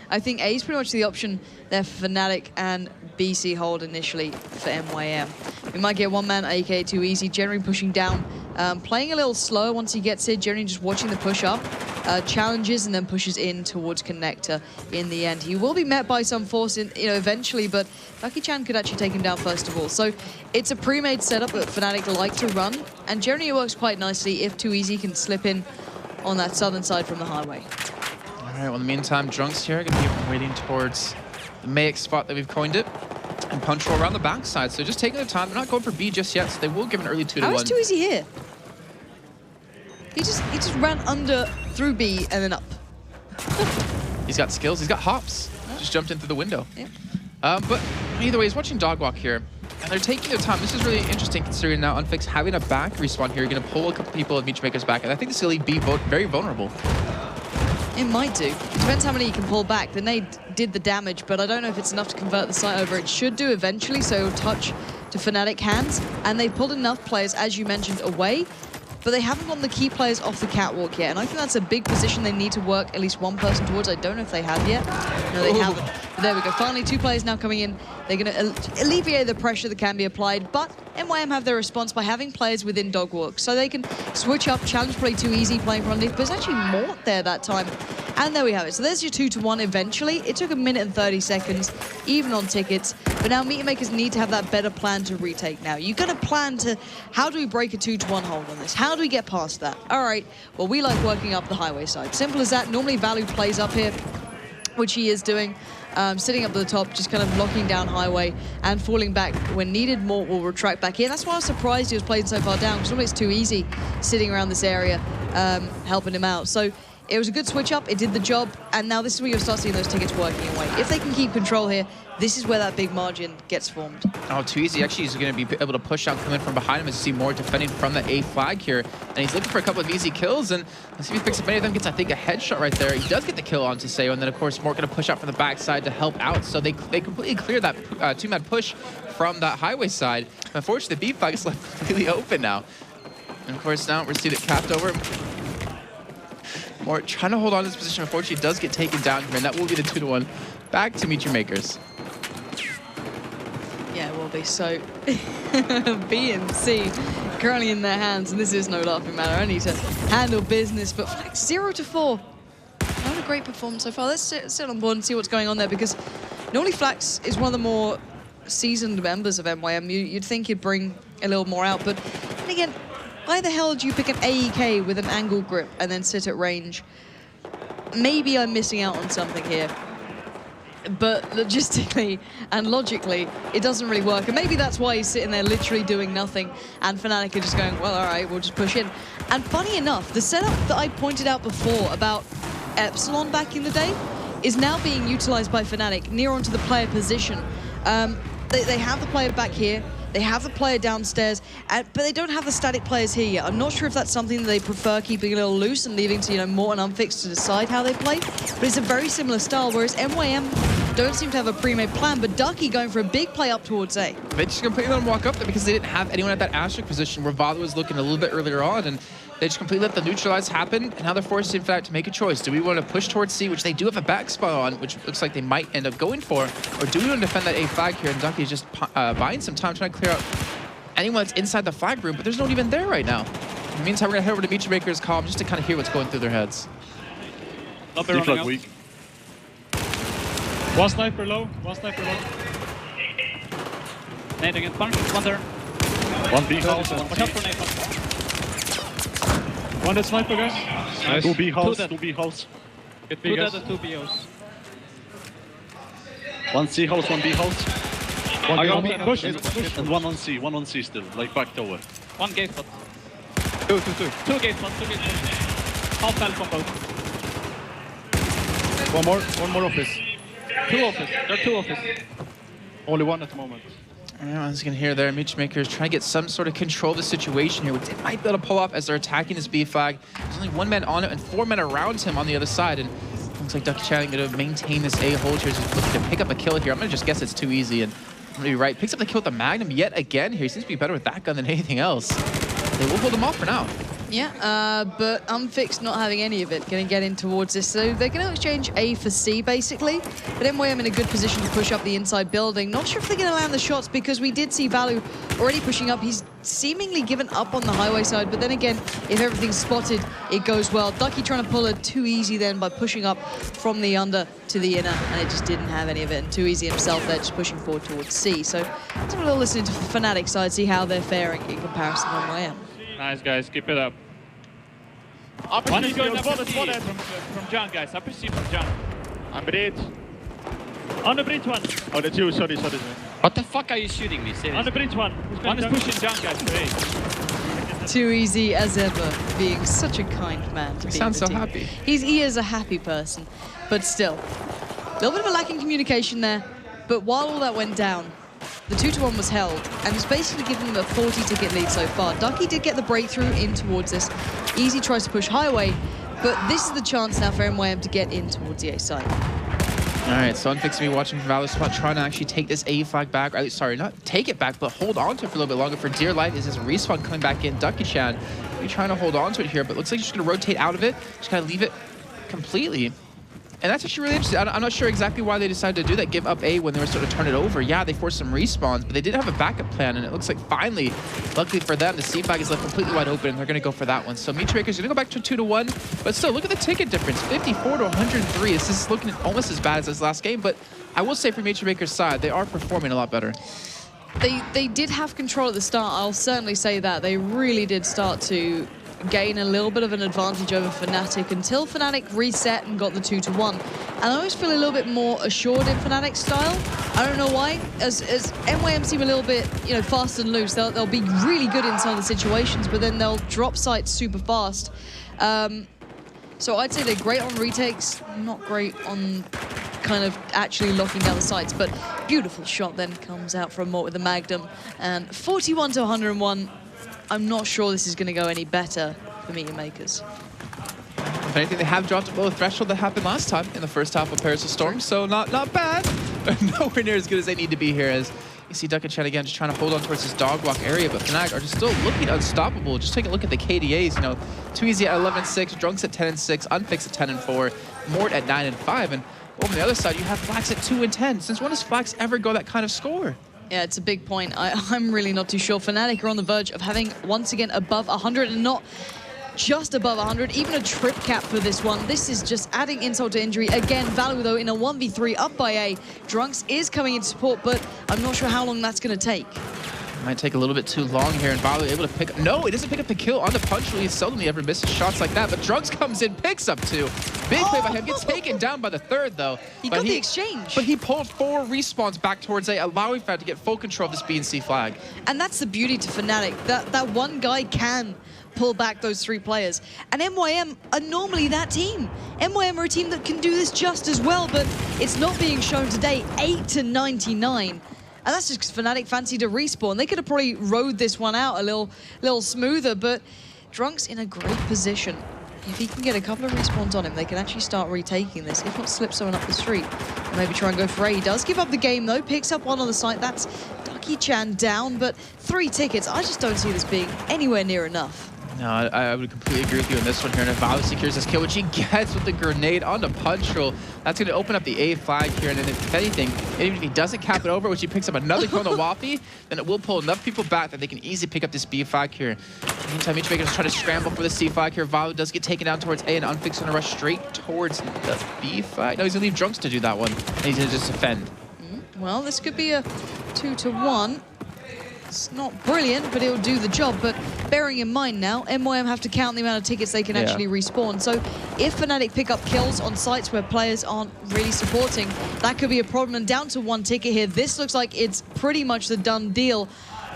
I think A is pretty much the option there for Fnatic, and BC hold initially for MYM. We might get one man AK Too Easy, generally pushing down, playing a little slower once he gets here, generally just watching the push up, challenges and then pushes in towards Connector in the end. He will be met by some force eventually, but Ducky-chan could actually take him down first of all. So it's a pre-made setup that Fnatic like to run, and generally it works quite nicely if Too Easy can slip in on that southern side from the highway. All right, well, in the meantime, Drunks here are going to be waiting towards the Maix spot that we've coined it, and Punchroll around the backside. So just taking their time. They're not going for B just yet, so they will give an early 2-1. How is Too Easy here? He just ran under through B and then up. He's got skills. He's got hops. Oh. Just jumped in through the window. Yeah. But either way, he's watching Dogwalk here, and they're taking their time. This is really interesting considering now Unfix having a back respawn here. You're going to pull a couple people of Makers back, and I think this is going to leave B very vulnerable. It might do. It depends how many you can pull back. The nade did the damage, but I don't know if it's enough to convert the site over. It should do eventually, so it'll touch to Fnatic hands. And they've pulled enough players, as you mentioned, away, but they haven't gotten the key players off the catwalk yet. And I think that's a big position they need to work at least one person towards. I don't know if they have yet. No, they haven't. But there we go. Finally, 2 players now coming in. They're going to alleviate the pressure that can be applied, but MYM have their response by having players within Dogwalk. So they can switch up, challenge play Too Easy, playing from underneath, but it's actually Mort there that time. And there we have it. So there's your 2-1 eventually. It took 1 minute and 30 seconds, even on tickets. But now Makers need to have that better plan to retake now. You've got to plan to, how do we break a 2-1 hold on this? How do we get past that? All right, well, we like working up the highway side. Simple as that. Normally Valu plays up here, which he is doing. Sitting up at the top, just kind of locking down highway and falling back when needed. Mort will retract back here. That's why I was surprised he was playing so far down, because normally it's Too Easy sitting around this area, helping him out. So it was a good switch up, it did the job, and now this is where you'll start seeing those tickets working away. If they can keep control here, this is where that big margin gets formed. Oh, Too Easy actually is going to be able to push out, come in from behind him, as you see Mort defending from the A flag here. And he's looking for a couple of easy kills, and let's see if he picks up any of them. Gets, I think, a headshot right there. He does get the kill onto Sayo, and then, of course, Mort going to push out from the backside to help out. So they completely clear that two-man push from that highway side. Unfortunately, the B flag is left completely open now. And, of course, now we're seeing it capped over. Mort trying to hold on to this position. Unfortunately, does get taken down here, and that will be the 2-1 back to Makers. Yeah, it will be. So B and C currently in their hands, and this is no laughing matter. I need to handle business, but Fnatic 0-4. Not a great performance so far. Let's sit on board and see what's going on there, because normally Flax is one of the more seasoned members of MYM. You'd think he'd bring a little more out, but then again, why the hell do you pick an AEK with an angle grip and then sit at range? Maybe I'm missing out on something here. But logistically and logically, it doesn't really work. And maybe that's why he's sitting there literally doing nothing, and Fnatic are just going, well, all right, we'll just push in. And funny enough, the setup that I pointed out before about Epsilon back in the day is now being utilized by Fnatic near onto the player position. They have the player back here. They have the player downstairs, but they don't have the static players here yet. I'm not sure if that's something that they prefer keeping a little loose and leaving to, Mort and Unfixed to decide how they play. But it's a very similar style, whereas MYM don't seem to have a pre-made plan, but Ducky going for a big play up towards A. They just completely let him walk up there because they didn't have anyone at that asterisk position where Valu was looking a little bit earlier on, and they just completely let the neutralize happen, and now they're forced, in fact, to make a choice. Do we want to push towards C, which they do have a back spot on, which looks like they might end up going for, or do we want to defend that A flag here? And Ducky is just buying some time, trying to clear out anyone that's inside the flag room, but there's no one even there right now. In the meantime, we're gonna head over to Meatmaker's comm just to kind of hear what's going through their heads. Lobby running out. Weak. One sniper low. Nade again. Punch. One there. One B house. Watch out for nade. One dead sniper, guys. Nice. Two B house. dead. Two B house. Get B, Two guys. dead and 2 BOs. One C house, one B house. One I B got house. one. Push. And one on C still, like back tower. One gate spot. Two. Two gate spots. Half health on both. One more office. Two office. There are 2 office. Only one at the moment. As you can hear there, Meatmaker is trying to get some sort of control of the situation here, which they might be able to pull off as they're attacking this B flag. There's only 1 man on it and 4 men around him on the other side. And looks like Ducky Chan going to maintain this A hold here. He's looking to pick up a kill here. I'm going to just guess it's too easy. And I'm going to be right. Picks up the kill with the Magnum yet again here. He seems to be better with that gun than anything else. They will hold him off for now. Yeah, but Unfixed not having any of it, going to get in towards this. So they're going to exchange A for C, basically. But MYM in a good position to push up the inside building. Not sure if they're going to land the shots, because we did see Valu already pushing up. He's seemingly given up on the highway side. But then again, if everything's spotted, it goes well. Ducky trying to pull it too easy then by pushing up from the under to the inner. And it just didn't have any of it. And too easy himself there, just pushing forward towards C. So let's have a little listen to the Fnatic side, see how they're faring in comparison to MYM. Nice, guys. Keep it up. One is going up from John, guys. I perceive from John. I'm bridge. On the bridge one. Oh, the two. Sorry. What the fuck are you shooting me? Seriously? On the bridge one. One is pushing John, guys. Too easy as ever, being such a kind man to be. He sounds in the so team. happy. He is a happy person, but still, a little bit of a lack in communication there. But while all that went down, the 2-1 was held, and it's basically given them a 40-ticket lead so far. Ducky did get the breakthrough in towards this. Easy tries to push highway, but this is the chance now for MYM to get in towards the A side. All right, so Unfixed to be watching from Valor's spot, trying to actually take this A flag back. Or, sorry, not take it back, but hold on to it for a little bit longer for dear life. Is his respawn coming back in? Ducky Chan, we're trying to hold on to it here, but looks like he's just going to rotate out of it. Just kind of leave it completely. And that's actually really interesting. I'm not sure exactly why they decided to do that, give up A when they were sort of turn it over. Yeah, they forced some respawns, but they did have a backup plan, and it looks like finally, luckily for them, the C flag is left completely wide open, and they're going to go for that one. So Meatmaker's going to go back to 2-1, but still, look at the ticket difference, 54 to 103. This is looking almost as bad as this last game, but I will say from Meatmaker's side, they are performing a lot better. They did have control at the start, I'll certainly say that. They really did start to gain a little bit of an advantage over Fnatic until Fnatic reset and got the 2-1. And I always feel a little bit more assured in Fnatic's style. I don't know why. As MYM seem a little bit, fast and loose. They'll be really good in some of the situations, but then they'll drop sites super fast. So I'd say they're great on retakes, not great on kind of actually locking down the sites, but beautiful shot then comes out from Mort with the Magnum. And 41 to 101. I'm not sure this is going to go any better for Meteor Makers. If anything, they have dropped below the threshold that happened last time in the first half of Paris of Storm, so not bad, but nowhere near as good as they need to be here. As you see Ducky Chan again just trying to hold on towards this dog walk area, but Fnatic are just still looking unstoppable. Just take a look at the KDAs, Too Easy at 11-6, Drunks at 10-6, Unfixed at 10-4, Mort at 9-5, and over on the other side you have Flax at 2-10. Since when does Flax ever go that kind of score? Yeah, it's a big point. I'm really not too sure. Fnatic are on the verge of having, once again, above 100, and not just above 100, even a trip cap for this one. This is just adding insult to injury. Again, Valu, though, in a 1v3 up by A. Drunks is coming in support, but I'm not sure how long that's going to take. Might take a little bit too long here, and Valu able to pick up. No, he doesn't pick up the kill on the punch. He seldomly ever misses shots like that, but Drunks comes in, picks up 2. Big play by him. Gets taken down by the 3rd, though. He got the exchange. But he pulled 4 respawns back towards A, allowing Fnatic to get full control of this B and C flag. And that's the beauty to Fnatic. That one guy can pull back those 3 players. And MYM are normally that team. MYM are a team that can do this just as well, but it's not being shown today. 8 to 99. And that's just because Fnatic fancied a respawn. They could have probably rode this one out a little smoother, but Drunk's in a great position. If he can get a couple of respawns on him, they can actually start retaking this. If not, slip someone up the street. And maybe try and go for A. He does give up the game, though. Picks up one on the site. That's Ducky Chan down, but 3 tickets. I just don't see this being anywhere near enough. No, I would completely agree with you on this one here. And if Valo secures this kill, which he gets with the grenade on the punch roll, that's going to open up the A flag here. And then if anything, even if he doesn't cap it over, which he picks up another kill on the Waffy, then it will pull enough people back that they can easily pick up this B flag here. Meantime, Meachmaker's trying to scramble for the C flag here. Valo does get taken down towards A, and Unfix going to rush straight towards the B flag. No, he's going to leave Drunks to do that one, and he's going to just defend. Well, this could be a 2-to-1. It's not brilliant, but it'll do the job. But bearing in mind now, MYM have to count the amount of tickets they can actually respawn. So if Fnatic pick up kills on sites where players aren't really supporting, that could be a problem. And down to 1 ticket here, this looks like it's pretty much the done deal.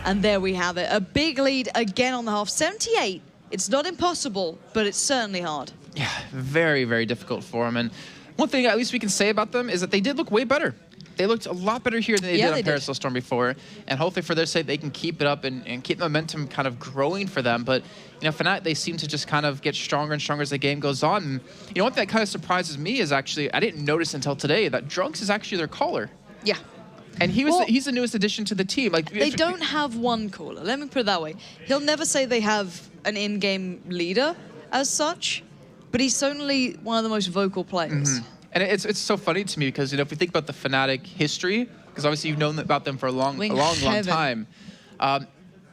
And there we have it. A big lead again on the half. 78. It's not impossible, but it's certainly hard. Yeah, very, very difficult for them. And one thing at least we can say about them is that they did look way better. They looked a lot better here than they did on Parasol Storm before. And hopefully for their sake, they can keep it up and keep the momentum kind of growing for them. But, you know, Fnatic, they seem to just kind of get stronger and stronger as the game goes on. And, you know, one thing that kind of surprises me is actually, I didn't notice until today that Drunks is actually their caller. Yeah. And he's the newest addition to the team. Like they don't have one caller. Let me put it that way. He'll never say they have an in-game leader as such, but he's certainly one of the most vocal players. And it's so funny to me because, you know, if we think about the Fnatic history, because obviously you've known about them for a long time,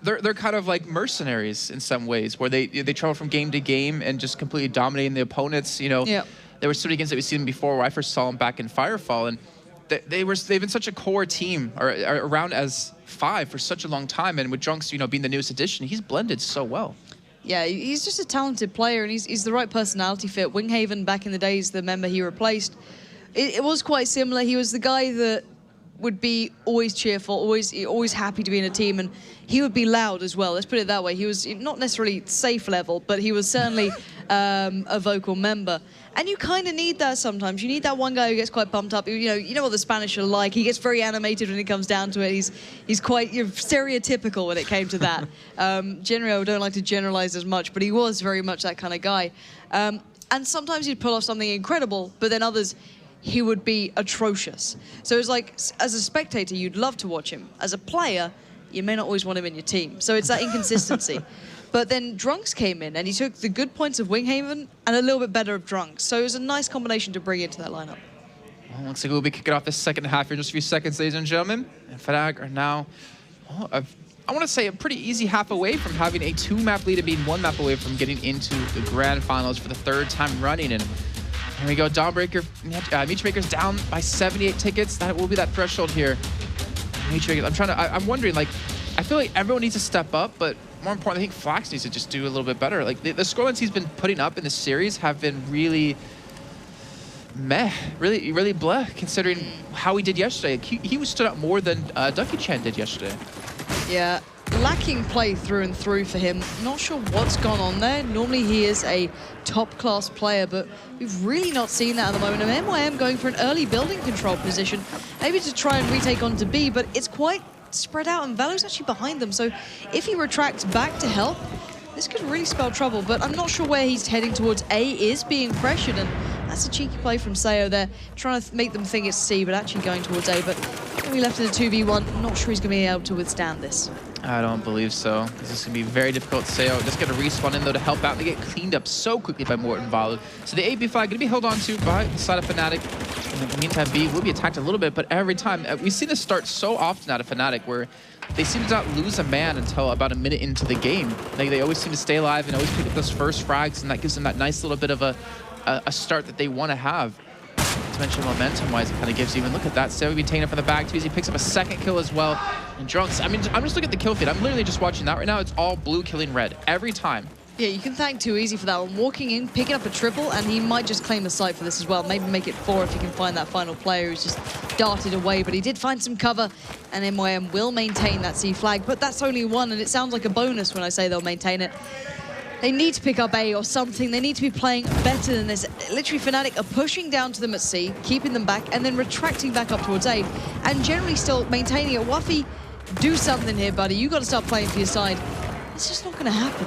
they're kind of like mercenaries in some ways, where they travel from game to game and just completely dominating the opponents. You know, there were so many games that we've seen before where I first saw them back in Firefall, and they've been such a core team, or around as 5 for such a long time. And with Drunks, you know, being the newest addition, he's blended so well. Yeah, he's just a talented player, and he's the right personality fit. Winghaven, back in the days, the member he replaced, it was quite similar. He was the guy that would be always cheerful, always happy to be in a team, and he would be loud as well. Let's put it that way. He was not necessarily safe level, but he was certainly a vocal member. And you kind of need that sometimes. You need that one guy who gets quite pumped up. You know what the Spanish are like. He gets very animated when it comes down to it. He's quite stereotypical when it came to that. Generally, I don't like to generalize as much, but he was very much that kind of guy. And sometimes he'd pull off something incredible, but then others, he would be atrocious. So it's like, as a spectator, you'd love to watch him. As a player, you may not always want him in your team. So it's that inconsistency. But then Drunks came in, and he took the good points of Winghaven and a little bit better of Drunks. So it was a nice combination to bring into that lineup. Well, looks like we'll be kicking off the second half here in just a few seconds, ladies and gentlemen. And Fnatic are now, I want to say, a pretty easy half away from having a 2-map lead and being 1 map away from getting into the grand finals for the 3rd time running. And here we go, Dawnbreaker, Meachmaker's down by 78 tickets. That will be that threshold here. Meachmaker, I'm wondering, like, I feel like everyone needs to step up, but more importantly, I think Flax needs to just do a little bit better. Like, the scorelines he's been putting up in this series have been really meh, really bleh, considering how he did yesterday. He was stood up more than Ducky Chan did yesterday. Yeah, lacking play through and through for him. Not sure what's gone on there. Normally he is a top-class player, but we've really not seen that at the moment. And MYM going for an early building control position, maybe to try and retake onto B, but it's quite spread out, and Valo's actually behind them. So if he retracts back to help, this could really spell trouble. But I'm not sure where he's heading towards. A is being pressured, and that's a cheeky play from Sayo there, trying to make them think it's C, but actually going towards A. But going to be left in a 2v1. I'm not sure he's going to be able to withstand this. I don't believe so. This is going to be very difficult to say. Just going to respawn in, though, to help out. They get cleaned up so quickly by Morton Valo. So the AB flag going to be held on to by the side of Fnatic. In the meantime, B will be attacked a little bit, but every time, we've seen this start so often out of Fnatic, where they seem to not lose a man until about a minute into the game. They always seem to stay alive and always pick up those first frags, and that gives them that nice little bit of a start that they want to have. To mention momentum-wise, it kind of gives you, and look at that, Sayo being taken up from the back, too, as he picks up a 2nd kill as well. And Drunks, I mean, I'm just looking at the kill feed. I'm literally just watching that right now. It's all blue killing red every time. Yeah, you can thank Too Easy for that one. Walking in, picking up a triple, and he might just claim the site for this as well. Maybe make it 4 if he can find that final player who's just darted away. But he did find some cover, and MYM will maintain that C flag. But that's only 1, and it sounds like a bonus when I say they'll maintain it. They need to pick up A or something. They need to be playing better than this. Literally, Fnatic are pushing down to them at C, keeping them back, and then retracting back up towards A, and generally still maintaining it. Waffy, do something here, buddy. You got to start playing for your side. It's just not going to happen.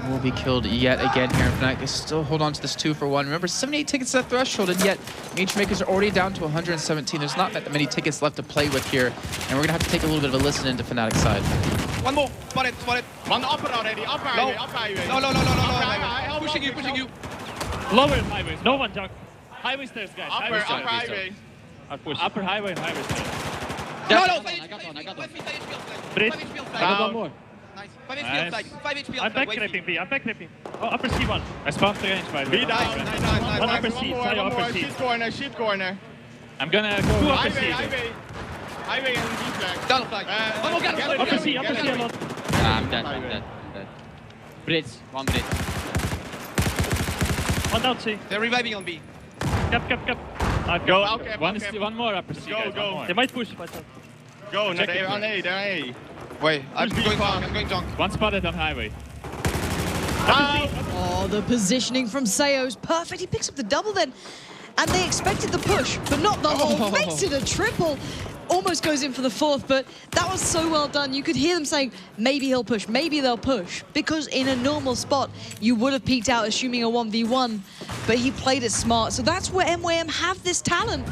He will be killed yet again here. Fnatic is still hold on to this 2-for-1. Remember, 78 tickets at threshold, and yet Meachmakers are already down to 117. There's not that many tickets left to play with here, and we're going to have to take a little bit of a listen into Fnatic's side. One more. Spot it, spot it. One upper already, up highway, up highway. No. Highway, Pushing you. Lower highways. No one junk. Highway stairs, guys. Upper Highway stairs. highway. Upper highway and highway stairs. I got one. Bridge. I got one more. Nice. 5 Nice. HP 5 HP I'm back creeping B. I'm back creeping. Oh, upper C1. I spawned the range by the way. Be down. Nice. One upper C. Try upper C. Sheet corner. I'm gonna go two upper C. Highway and B flag. Down flag. Upper C a lot. I'm dead. Bridge. One bridge. One down C. They're reviving on B. Cap. Go. One more upper C. Go, guys, go. one more. They might push, but Go, Check they're it. on A, they're A. Wait, I'm going junk. one spotted on highway. Oh, the positioning from Seo's perfect. He picks up the double then. And they expected the push, but not the whole. Makes it a triple. Almost goes in for the fourth, but that was so well done. You could hear them saying, maybe he'll push, maybe they'll push. Because in a normal spot, you would have peeked out assuming a 1v1, but he played it smart. So that's where MYM have this talent,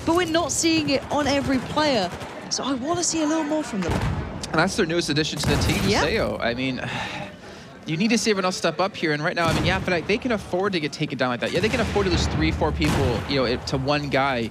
but we're not seeing it on every player. So I want to see a little more from them. And that's their newest addition to the team, Yeah. Seo. I mean, you need to see everyone else step up here. And right now, I mean, yeah, Fnatic, they can afford to get taken down like that. Yeah, they can afford to lose 3-4 people, you know, to one guy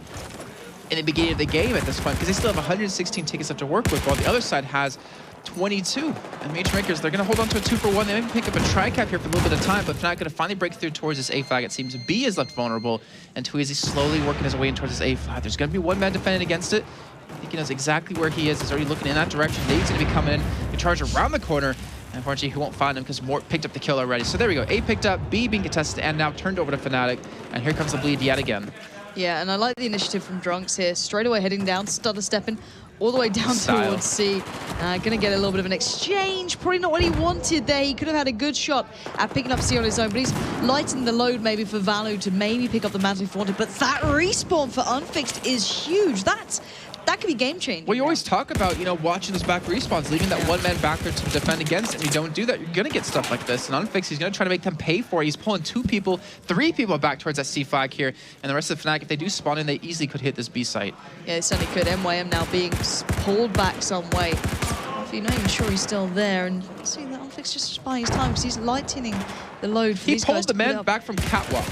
in the beginning of the game at this point, because they still have 116 tickets left to work with, while the other side has 22. And Major Makers, they're going to hold on to a 2-for-1. They may pick up a tri-cap here for a little bit of time, but Fnatic going to finally break through towards this A flag. It seems B is left vulnerable, and Tweezy slowly working his way in towards this A flag. There's going to be one man defending against it. I think he knows exactly where he is. He's already looking in that direction. Nade's going to be coming in. He charge around the corner. And unfortunately, he won't find him because Mort picked up the kill already. So there we go. A picked up, B being contested, and now turned over to Fnatic. And here comes the bleed yet again. Yeah, and I like the initiative from Drunks here. Straight away heading down, stutter stepping all the way down Style. towards C. Gonna get a little bit of an exchange. Probably not what he wanted there. He could have had a good shot at picking up C on his own, but he's lightened the load maybe for Valu to maybe pick up the mantle if he wanted. But that respawn for Unfixed is huge. That could be game-changing. Well, you always talk about, you know, watching those back respawns, leaving that one man back there to defend against, and you don't do that, you're going to get stuff like this. And Unfixed, he's going to try to make them pay for it. He's pulling 2 people, 3 people back towards that C flag here. And the rest of Fnatic, if they do spawn in, they easily could hit this B site. Yeah, they certainly could. MYM now being pulled back some way. You're not even sure he's still there, and see that Unfixed just buying his time because he's lightening the load for He these guys pulled the to put man up. back from catwalk.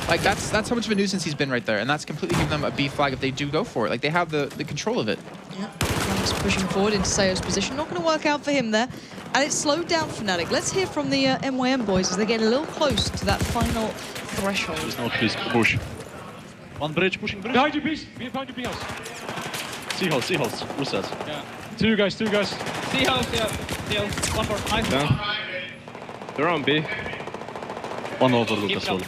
Like, that's how much of a nuisance he's been right there. And that's completely giving them a B flag if they do go for it. Like, they have the control of it. Yeah, Drunks pushing forward into Seo's position. Not going to work out for him there. And it's slowed down Fnatic. Let's hear from the MYM boys as they get a little close to that final threshold. No, please, push. One bridge, pushing bridge. Behind you, please. Behind you, house. Seahulls. Who's that? Yeah. Two guys. Seahulls, yeah. One more. Nice. Yeah. They're on B. One overlook as well.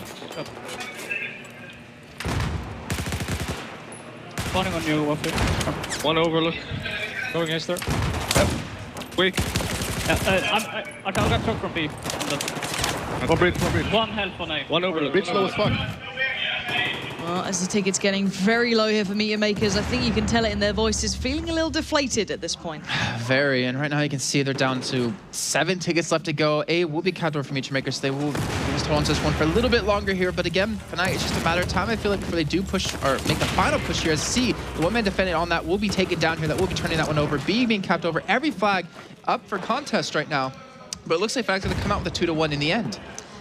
Spawning on you, Waffle. One overlook. Going Aster. Quick. I got truck from B. One bridge. One health on A. One overlook. Bridge low as fuck. Well, as the ticket's getting very low here for Meteor Makers, I think you can tell it in their voices, feeling a little deflated at this point. Very, and right now you can see they're down to 7 tickets left to go. A will be counted over from Meteor Makers. They will just hold on to this one for a little bit longer here, but again, tonight it's just a matter of time, I feel like, before they do push, or make the final push here. As C, the one man defending on that will be taken down here. That will be turning that one over. B being capped over. Every flag up for contest right now, but it looks like Fnac's going to come out with a 2-1 in the end.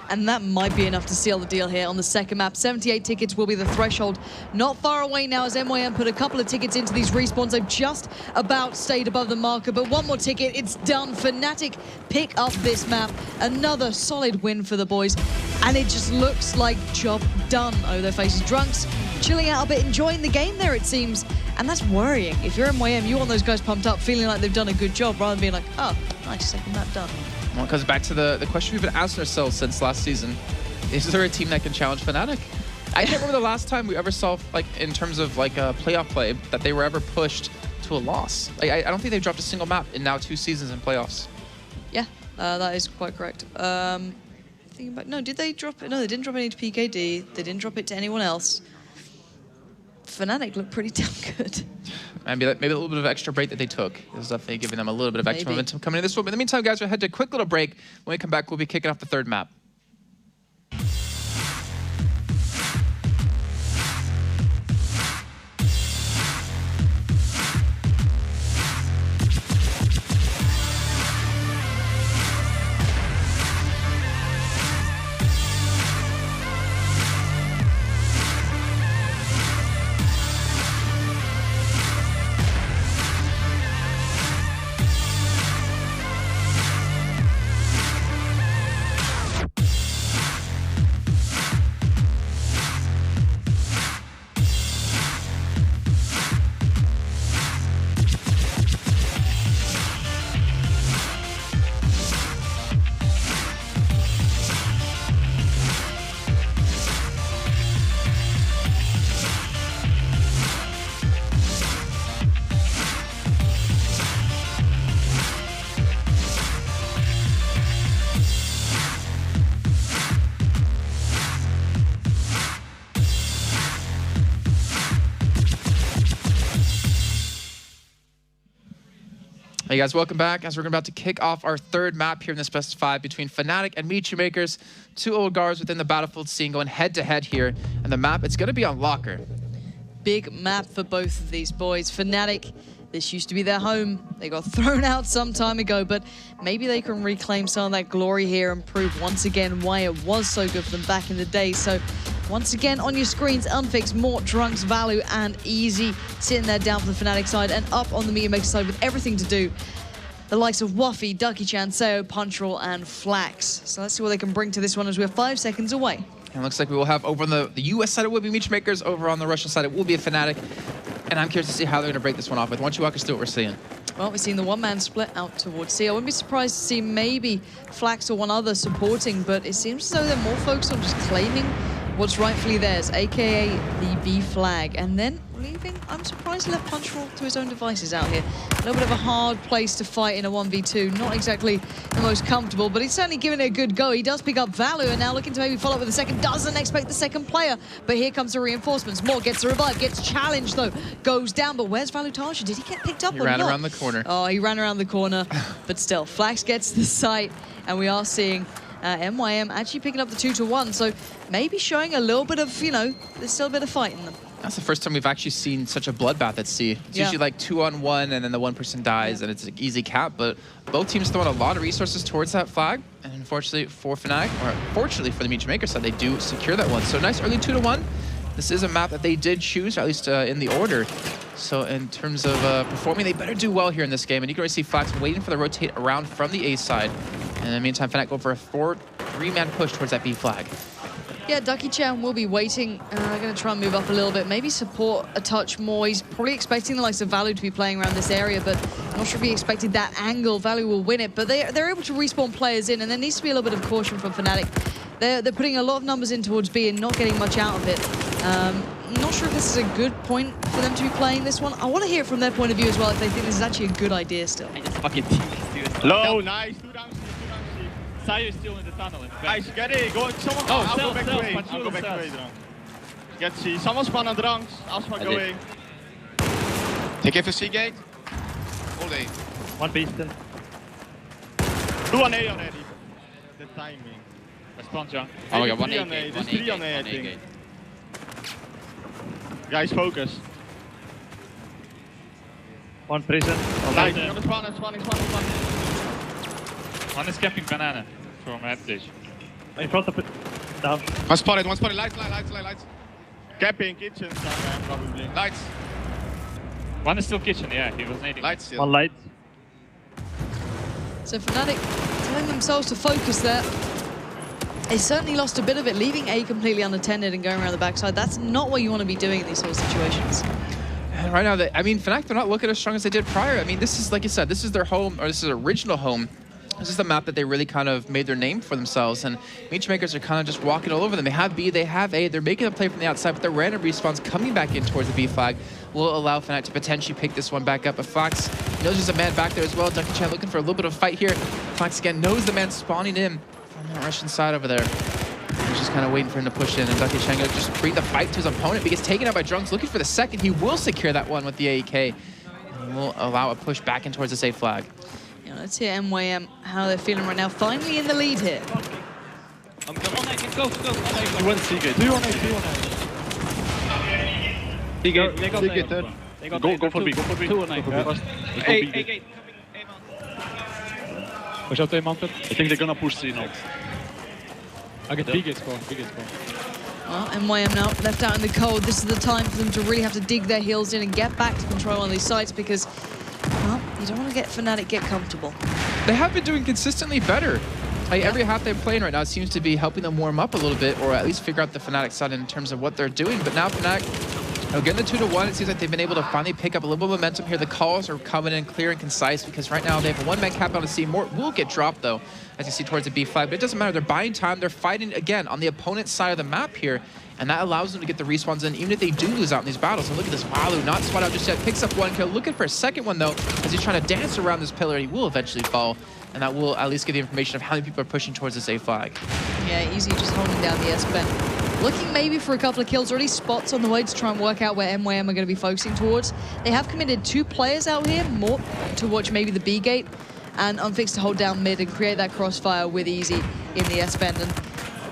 And that might be enough to seal the deal here on the second map. 78 tickets will be the threshold. Not far away now as MYM put a couple of tickets into these respawns. They've just about stayed above the marker, but one more ticket, it's done. Fnatic pick up this map. Another solid win for the boys. And it just looks like job done over their faces. Drunks chilling out a bit, enjoying the game there, it seems. And that's worrying. If you're MYM, you want those guys pumped up, feeling like they've done a good job, rather than being like, oh, nice, second map done. Well, it comes back to the question we've been asking ourselves since last season. Is there a team that can challenge Fnatic? I can't remember the last time we ever saw, like, in terms of, like, a playoff play, that they were ever pushed to a loss. Like, I don't think they've dropped a single map in now 2 seasons in playoffs. Yeah, that is quite correct. Thinking about, no, did they drop it? No, they didn't drop any to PKD. They didn't drop it to anyone else. Fnatic looked pretty damn good. Maybe a little bit of extra break that they took is definitely giving them a little bit of extra Maybe. momentum coming in this one. But in the meantime, guys, we'll head to a quick little break. When we come back, we'll be kicking off the 3rd map. Hey guys, welcome back as we're about to kick off our third map here in this best of 5 between Fnatic and MYM. Two old guards within the Battlefield scene going head to head here. And the map, it's going to be on Locker. Big map for both of these boys. Fnatic, this used to be their home. They got thrown out some time ago, but maybe they can reclaim some of that glory here and prove once again why it was so good for them back in the day. So once again on your screens, Unfix, Mort, Drunks, Value, and Easy sitting there down for the Fnatic side, and up on the MYM side with everything to do. The likes of Wuffy, Ducky-chan, Seo, Punchroll, and Flax. So let's see what they can bring to this one as we're 5 seconds away. And it looks like we will have over on the US side, it will be MYM. Over on the Russian side, it will be a Fnatic. And I'm curious to see how they're going to break this one off with. Why don't you walk us through what we're seeing? Well, we're seeing the one-man split out towards C. I wouldn't be surprised to see maybe Flax or one other supporting, but it seems as though they're more focused on just claiming what's rightfully theirs, aka the B flag. And then leaving, I'm surprised he left Punchroll to his own devices out here. A little bit of a hard place to fight in a 1v2. Not exactly the most comfortable, but he's certainly giving it a good go. He does pick up Value, and now looking to maybe follow up with a second. Doesn't expect the second player, but here comes the reinforcements. Mort gets the revive, gets challenged though, goes down, but where's Valutasha? Did he get picked up or not? He ran around the corner. Oh, he ran around the corner, but still, Flax gets the site, and we are seeing MYM actually picking up the 2-1, so maybe showing a little bit of, you know, there's still a bit of fight in them. That's the first time we've actually seen such a bloodbath at C. It's usually like 2-on-1 and then the one person dies and it's an easy cap, but both teams throwing a lot of resources towards that flag. And unfortunately for Fnatic, or fortunately for the MYM side, they do secure that one. So nice early 2-1. This is a map that they did choose, or at least in the order. So in terms of performing, they better do well here in this game. And you can already see Flax waiting for the rotate around from the A side. And in the meantime, Fnatic go for a 3-man push towards that B flag. Yeah, Ducky-chan will be waiting. Going to try and move up a little bit, maybe support a touch more. He's probably expecting the likes of Value to be playing around this area, but I'm not sure if he expected that angle. Value will win it, but they're able to respawn players in, and there needs to be a little bit of caution from Fnatic. They're putting a lot of numbers in towards B and not getting much out of it. I'm not sure if this is a good point for them to be playing this one. I want to hear it from their point of view as well, if they think this is actually a good idea still. I just fucking Low, nice. 2 down C, 2 down C. Sayo is still in the tunnel in the back. Nice, get it. Go, someone, I'll go back away. I'll go back away, Drunk. Get C. Someone spawn on Drunks. I'll spawn go away. Take it for C gate. All day. One beast in. Do an A already. The timing. Respawn junk. Oh my god, 1 3 A on A. gate. There's 3 on A, I 1 A think. gate. Guys, focus. One prison. Nice. You're gonna spawn. One is camping banana from advantage. In front of it. Down. One spotted. Lights. Capping kitchen somewhere, probably. Lights. One is still kitchen, yeah, he was nading. Lights still. One light. So Fnatic telling themselves to focus there. They certainly lost a bit of it, leaving A completely unattended and going around the backside. That's not what you want to be doing in these sort of situations. And right now, Fnatic, they're not looking as strong as they did prior. I mean, this is, like you said, this is their home, or this is their original home. This is the map that they really kind of made their name for themselves, and MYM are kind of just walking all over them. They have B, they have A, they're making a play from the outside, but the random respawns coming back in towards the B flag will allow Fnatic to potentially pick this one back up. But Flax knows there's a man back there as well. Ducky-chan looking for a little bit of fight here. Flax again knows the man spawning in from the Russian side over there. He's just kind of waiting for him to push in, and Ducky-chan going to just bring the fight to his opponent. But he gets taken out by Drunks, looking for the second. He will secure that one with the AEK, and he will allow a push back in towards the safe flag. Yeah, let's hear MYM, how they're feeling right now. Finally in the lead here. I'm coming. Go. You went C gate. 2 on A. C gate. They got A. Go for B. 2 on A. A gate. Watch out, A mounted. I think they're gonna push C now. I get B gate spawn. Well, MYM now left out in the cold. This is the time for them to really have to dig their heels in and get back to control on these sites, because, well, you don't want to get Fnatic get comfortable. They have been doing consistently better. Like every half they're playing right now seems to be helping them warm up a little bit, or at least figure out the Fnatic side in terms of what they're doing. But now Fnatic, again, the 2-1, it seems like they've been able to finally pick up a little bit of momentum here. The calls are coming in clear and concise, because right now they have a one-man cap on the C. Mort will get dropped, though, as you see towards the B flag. But it doesn't matter. They're buying time. They're fighting, again, on the opponent's side of the map here. And that allows them to get the respawns in, even if they do lose out in these battles. And look at this, Walu, not spot out just yet. Picks up 1 kill, looking for a second one, though, as he's trying to dance around this pillar. He will eventually fall. And that will at least give the information of how many people are pushing towards this A flag. Yeah, Easy just holding down the S-bend. looking maybe for a couple of kills, or at least spots on the way to try and work out where MYM are going to be focusing towards. They have committed 2 players out here, more to watch maybe the B gate, and Unfixed to hold down mid and create that crossfire with Easy in the S-bend. And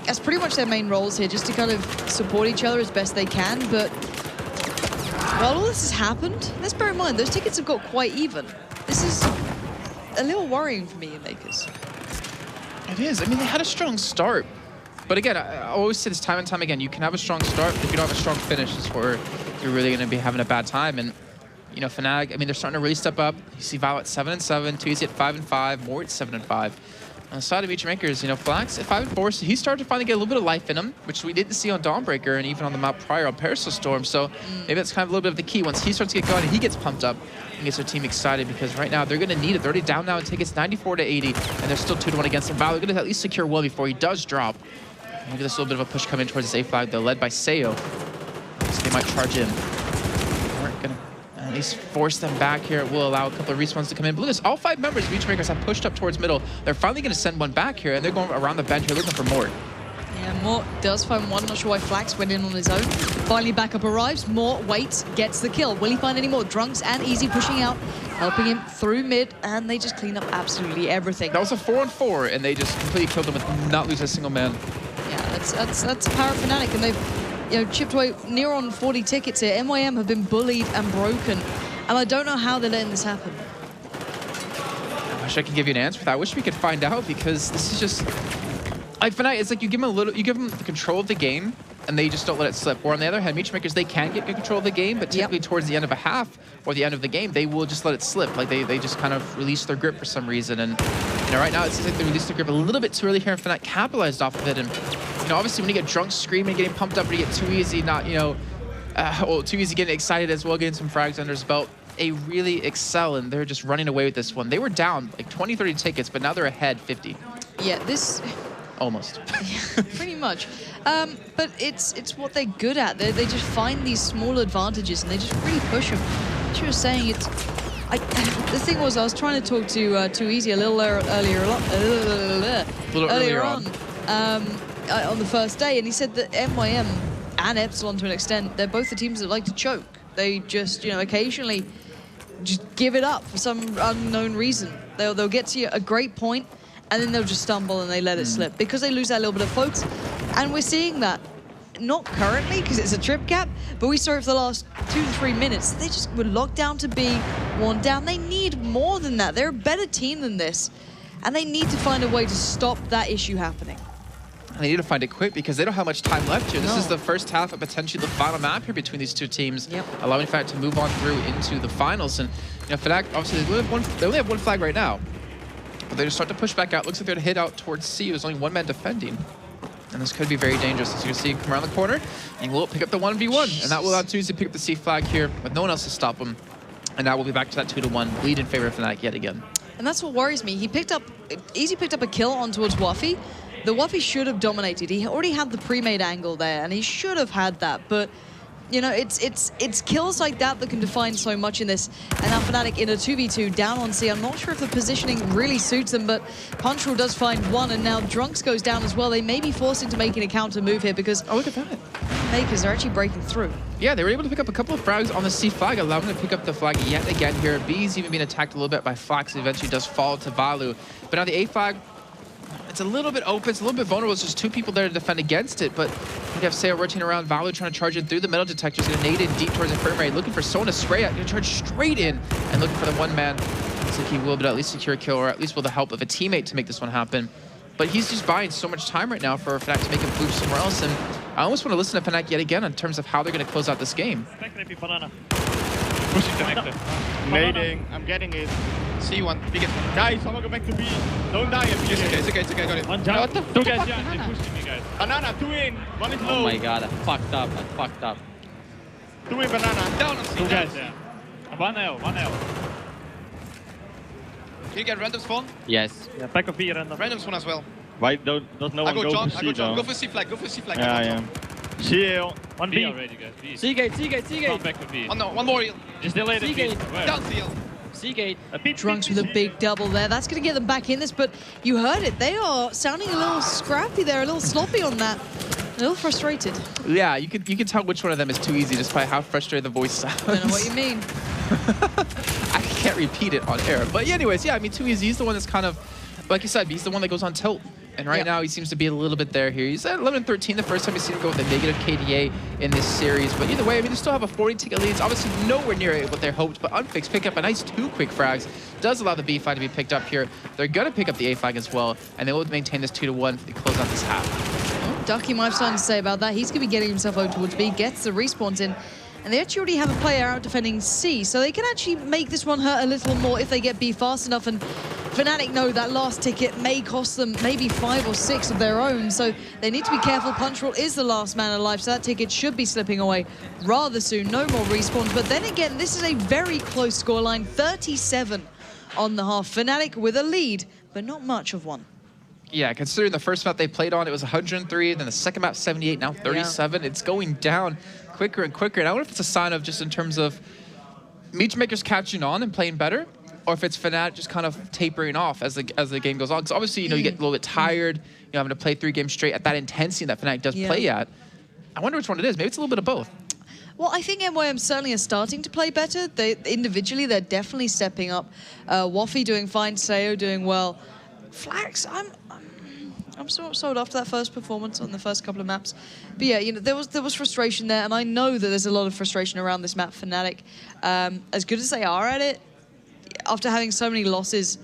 that's pretty much their main roles here, just to kind of support each other as best they can. But while all this has happened, let's bear in mind, those tickets have got quite even. This is a little worrying for me, Makers. It is. I mean, they had a strong start. But again, I always say this time and time again, you can have a strong start, but if you don't have a strong finish, it's where you're really going to be having a bad time. And, you know, Fnatic, I mean, they're starting to really step up. You see Val at 7-7, Twizy at 5-5, Mort at 7-5. On the side of each makers, you know, Flax at 5-4, so he started to finally get a little bit of life in him, which we didn't see on Dawnbreaker and even on the map prior on Parasol Storm. So maybe that's kind of a little bit of the key. Once he starts to get going and he gets pumped up and gets their team excited, because right now they're going to need it. They're already down now in tickets 94-80, and they're still 2-1 against him. Val, they're going to at least secure one before he does drop. Look at this little bit of a push coming towards this A flag. They're led by Sayo, so they might charge in. We're going to at least force them back here. It will allow a couple of respawns to come in. But look at this, all 5 members of Beachmakers have pushed up towards middle. They're finally going to send one back here, and they're going around the bench here looking for Mort. Yeah, Mort does find one. Not sure why Flax went in on his own. Finally, backup arrives. Mort waits, gets the kill. Will he find any more? Drunks and Easy pushing out, helping him through mid, and they just clean up absolutely everything. That was a 4-on-4, and they just completely killed them with not losing a single man. Yeah, that's power of Fnatic, and they've chipped away near on 40 tickets here. MYM have been bullied and broken, and I don't know how they're letting this happen. I wish I could give you an answer for that. I wish we could find out, because this is just like Fnatic. It's like you give them the control of the game, and they just don't let it slip. Or on the other hand, Beachmakers, they can get good control of the game, but typically towards the end of a half or the end of the game, they will just let it slip. Like they just kind of release their grip for some reason. And you know, right now it seems like they released their grip a little bit too early here, and Fnatic capitalized off of it. And you know, obviously when you get drunk screaming, getting pumped up, but you get Twizy, not Twizy getting excited as well, getting some frags under his belt, they really excel, and they're just running away with this one. They were down like 20-30 tickets, but now they're ahead 50. Yeah, this. Almost. Yeah, pretty much. But it's what they're good at. They just find these small advantages and they just really push them. As you were saying, the thing was, I was trying to talk to Easy a little earlier on the first day, and he said that MYM and Epsilon, to an extent, they're both the teams that like to choke. They just, you know, occasionally just give it up for some unknown reason. They'll get to a great point, and then they'll just stumble and they let it slip because they lose that little bit of focus. And we're seeing that, not currently because it's a trip cap, but we saw it for the last 2 to 3 minutes. They just were locked down to B, worn down. They need more than that. They're a better team than this, and they need to find a way to stop that issue happening. And they need to find it quick because they don't have much time left here. This is the first half of potentially the final map here between these two teams, allowing Fnatic to move on through into the finals. And you know, Fnatic, obviously, they only have one flag right now. But they just start to push back out. Looks like they're going to hit out towards C. There's only one man defending. And this could be very dangerous. As you can see him come around the corner, and will pick up the 1v1. And that will allow Twizy to pick up the C flag here with no one else to stop him. And now we'll be back to that 2-1 lead in favor of Fnatic yet again. And that's what worries me. Easy picked up a kill on towards Waffy. The Waffy should have dominated. He already had the pre-made angle there, and he should have had that. But you know, it's kills like that that can define so much in this. And now Fnatic in a 2v2 down on C. I'm not sure if the positioning really suits them, but Punchroll does find one, and now Drunks goes down as well. They may be forced into making a counter move here because look at that. Makers are actually breaking through. Yeah, they were able to pick up a couple of frags on the C flag, allowing them to pick up the flag yet again here. B's even being attacked a little bit by Flax, eventually does fall to Valu. But now the A flag, it's a little bit open, it's a little bit vulnerable. There's just 2 people there to defend against it, but we have Sayo rotating around, Valu trying to charge in through the metal detectors, gonna nade in deep towards Infirmary, looking for someone to spray at, gonna charge straight in, and looking for the one man. Looks like he will, but at least secure a kill, or at least with the help of a teammate to make this one happen. But he's just buying so much time right now for Fnatic to make him move somewhere else, and I almost want to listen to Fnatic yet again in terms of how they're gonna close out this game. Pushing connector. Nading, I'm getting it. C1, big it. Guys, someone go back to B. Don't die at B. It's okay, got it. One jump. Two guys behind, they're pushing me, guys. Banana, 2 in. 1 is low. Oh my god, I fucked up. 2 in banana. Down on C. Two guys, yeah. 1L. Can you get random spawn? Yes. Yeah, back of B, random. Random spawn as well. Why does no one I go go for C though? Go for C flag, Yeah, I am. Shield. 1 B already, guys. B. C gate. Come back to B. Oh no, one more heal. Just delay the B. C-gate. Down seal. C gate. Drunks with a big double there. That's going to get them back in this, but you heard it. They are sounding a little scrappy there, a little sloppy on that. A little frustrated. Yeah, you can tell which one of them is too easy just by how frustrated the voice sounds. I don't know what you mean. I can't repeat it on air. But anyways, yeah, I mean, too easy. He's the one that's kind of, like you said, he's the one that goes on tilt. And right now, he seems to be a little bit there here. He's at 11-13, the first time we've seen him go with a negative KDA in this series. But either way, I mean, they still have a 40-ticket lead. It's obviously nowhere near what they hoped, but Unfix pick up a nice 2 quick frags. Does allow the B flag to be picked up here. They're going to pick up the A flag as well, and they will maintain this 2-1 to close out this half. Ducky might have something to say about that. He's going to be getting himself over towards B, gets the respawns in. And they actually already have a player out defending C, so they can actually make this one hurt a little more if they get B fast enough. And Fnatic know that last ticket may cost them maybe 5 or 6 of their own, so they need to be careful. Punchroll is the last man alive, so that ticket should be slipping away rather soon. No more respawns, but then again, this is a very close scoreline, 37 on the half. Fnatic with a lead, but not much of one. Yeah, considering the first map they played on, it was 103, then the second map, 78, now 37. It's going down quicker and quicker. And I wonder if it's a sign of just in terms of Meatmakers catching on and playing better, or if it's Fnatic just kind of tapering off as the game goes on. Because obviously, you know, you get a little bit tired, you know, having to play 3 games straight at that intensity that Fnatic does play at. I wonder which one it is. Maybe it's a little bit of both. Well, I think MYM certainly are starting to play better. Individually, they're definitely stepping up. Waffy doing fine, Sayo doing well. Flax, I'm sort of sold after that first performance on the first couple of maps. But yeah, you know, there was frustration there, and I know that there's a lot of frustration around this map. Fnatic, as good as they are at it, after having so many losses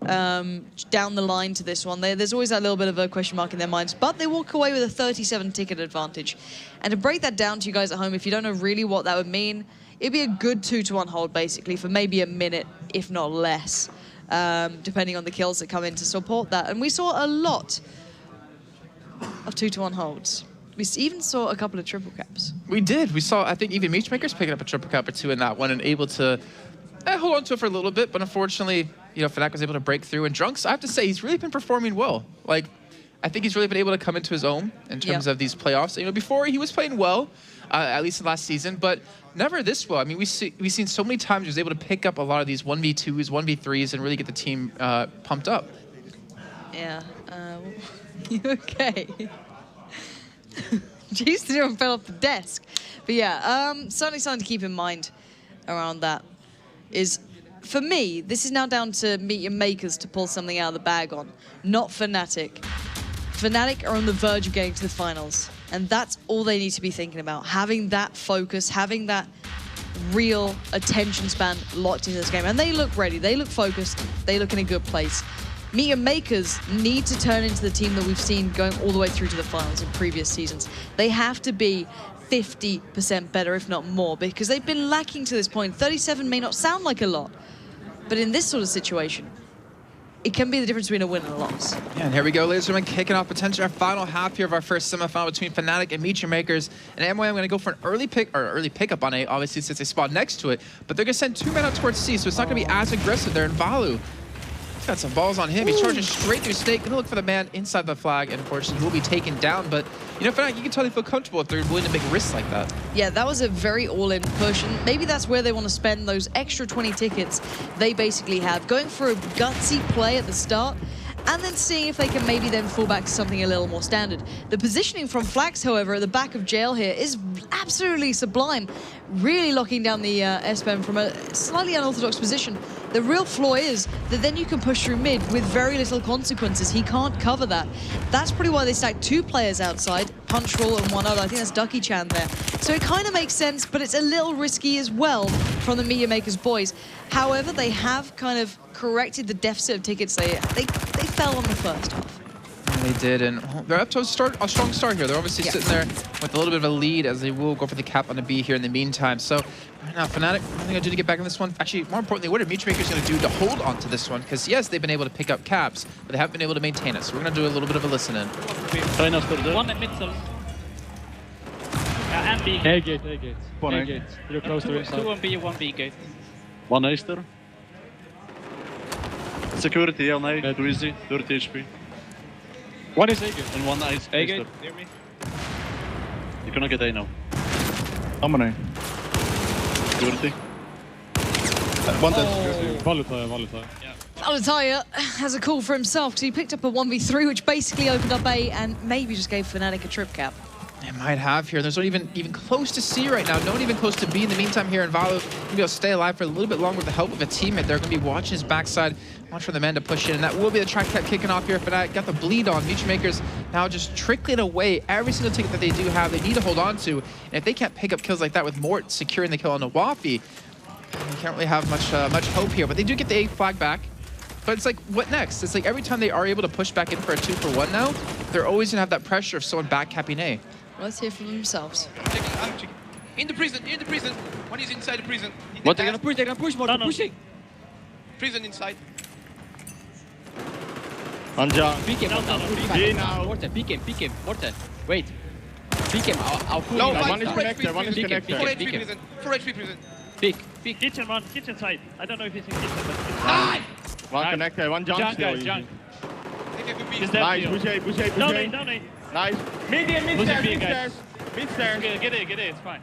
down the line to this one, there's always that little bit of a question mark in their minds. But they walk away with a 37 ticket advantage. And to break that down to you guys at home, if you don't know really what that would mean, it'd be a good 2-1 hold basically for maybe a minute, if not less. Depending on the kills that come in to support that. And we saw a lot of 2-1 holds. We even saw a couple of triple caps. We did. We saw, I think, even Meatmakers picking up a triple cap or 2 in that one and able to hold on to it for a little bit. But unfortunately, you know, Fnatic was able to break through. And Drunks, I have to say, he's really been performing well. Like, I think he's really been able to come into his own in terms of these playoffs. You know, before he was playing well, at least last season, but never this well. I mean, we've seen so many times he was able to pick up a lot of these 1v2s, 1v3s, and really get the team pumped up. Yeah. You okay? Jeez, everyone fell off the desk. But yeah, certainly something to keep in mind around that is, for me, this is now down to Meatmakers to pull something out of the bag on, not Fnatic. Fnatic are on the verge of getting to the finals, and that's all they need to be thinking about. Having that focus, having that real attention span locked into this game. And they look ready, they look focused, they look in a good place. Makers need to turn into the team that we've seen going all the way through to the finals in previous seasons. They have to be 50% better, if not more, because they've been lacking to this point. 37 may not sound like a lot, but in this sort of situation, it can be the difference between a win and a loss. Yeah, and here we go, ladies and gentlemen, kicking off potentially our final half here of our first semifinal between Fnatic and Meatmakers. And MYM going to go for an early pickup on A, obviously since they spawned next to it, but they're going to send 2 men out towards C, so it's not going to be as aggressive there. And Valu got some balls on him. He's charging straight through Snake. Gonna look for the man inside the flag. Unfortunately, he will be taken down. But you know, Fnatic, you can totally feel comfortable if they're willing to make risks like that. Yeah, that was a very all-in push, and maybe that's where they want to spend those extra 20 tickets they basically have. Going for a gutsy play at the start, and then seeing if they can maybe then fall back to something a little more standard. The positioning from Flax, however, at the back of jail here is absolutely sublime. Really locking down the S-Pen from a slightly unorthodox position. The real flaw is that then you can push through mid with very little consequences. He can't cover that. That's probably why they stacked 2 players outside, Punchroll and one other. I think that's Ducky Chan there. So it kind of makes sense, but it's a little risky as well from the Meatmakers boys. However, they have kind of corrected the deficit of tickets. They fell on the first half. They did, and they're up to a strong start here. They're obviously sitting there with a little bit of a lead as they will go for the cap on the B here in the meantime. So right now, Fnatic, what are they going to do to get back in this one? Actually, more importantly, what are Meatmakers going to do to hold on to this one? Because yes, they've been able to pick up caps, but they haven't been able to maintain it. So we're going to do a little bit of a listen in. One at midsole. And B gate. A gate, A gate. One A gate. You're close to inside. 2 on B, 1 B gate. 1 Aster. Security on A, too easy, 30 HP. 1 is A gate. And 1 is A gate, near me. You're gonna get A now. I'm on A. Security. One dead. Volatile. Yeah. Alataya has a call for himself because he picked up a 1v3, which basically opened up A and maybe just gave Fnatic a trip cap. It might have here. There's not even close to C right now. No one even close to B. In the meantime here, Valo going to be able to stay alive for a little bit longer with the help of a teammate. They're going to be watching his backside, watch for the man to push in, and that will be the track cap kicking off here. Fnatic got the bleed on. Makers now just trickling away every single ticket that they do have. They need to hold on to, and if they can't pick up kills like that with Mort securing the kill on Nawafi, they can't really have much hope here. But they do get the A flag back. But it's like, what next? It's like every time they are able to push back in for a 2-for-1 now, they're always going to have that pressure of someone back capping A. Let's hear from themselves. Checking. In the prison. One is inside the prison. What, they're gonna push, more, they're pushing. Prison inside. On John. Peek him, Morte, peek him, Morte. Wait. Peek him, I'll pull No, him. one is connected, one is connected. 4 HP prison. 4 HP prison. Peek. Kitchen one, kitchen side. I don't know if it's in kitchen, but it's Nice! One connected, one jump still. guys, junk. Take it to B. Is that Nice, you? Boucher. Donate. Nice. Mid Pushing B, stairs. guys. Mid stairs. Get it, it's fine.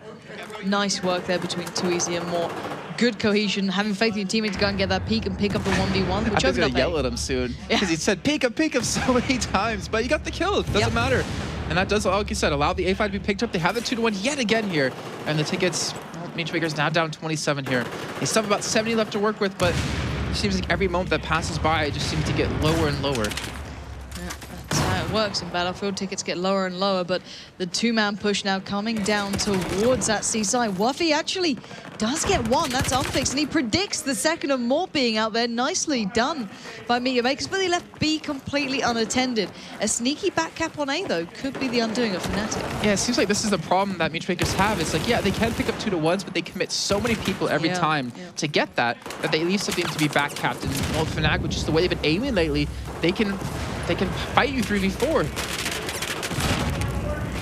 Nice work there between Too Easy and Mort. Good cohesion, having faith in your teammate to go and get that peek and pick up the 1v1, which I think opened they'll up yell A. at him soon because he said peek him so many times, but you got the kill. It doesn't matter. And that does, like you said, allow the A5 to be picked up. They have the 2-1 yet again here. And the tickets, well, Makers now down 27 here. They still have about 70 left to work with, but it seems like every moment that passes by, it just seems to get lower and lower. That's how it works in Battlefield. Tickets get lower and lower, but the two-man push now coming down towards that seaside. Waffy actually does get one. That's unfixed, and he predicts the second of Mort being out there. Nicely done by Makers, but they left B completely unattended. A sneaky back cap on A, though, could be the undoing of Fnatic. Yeah, it seems like this is the problem that Makers have. It's like, yeah, they can pick up 2-1s, but they commit so many people every time to get that they leave something to be back capped. And well, Fnatic, which is the way they've been aiming lately, they can fight you 3v4.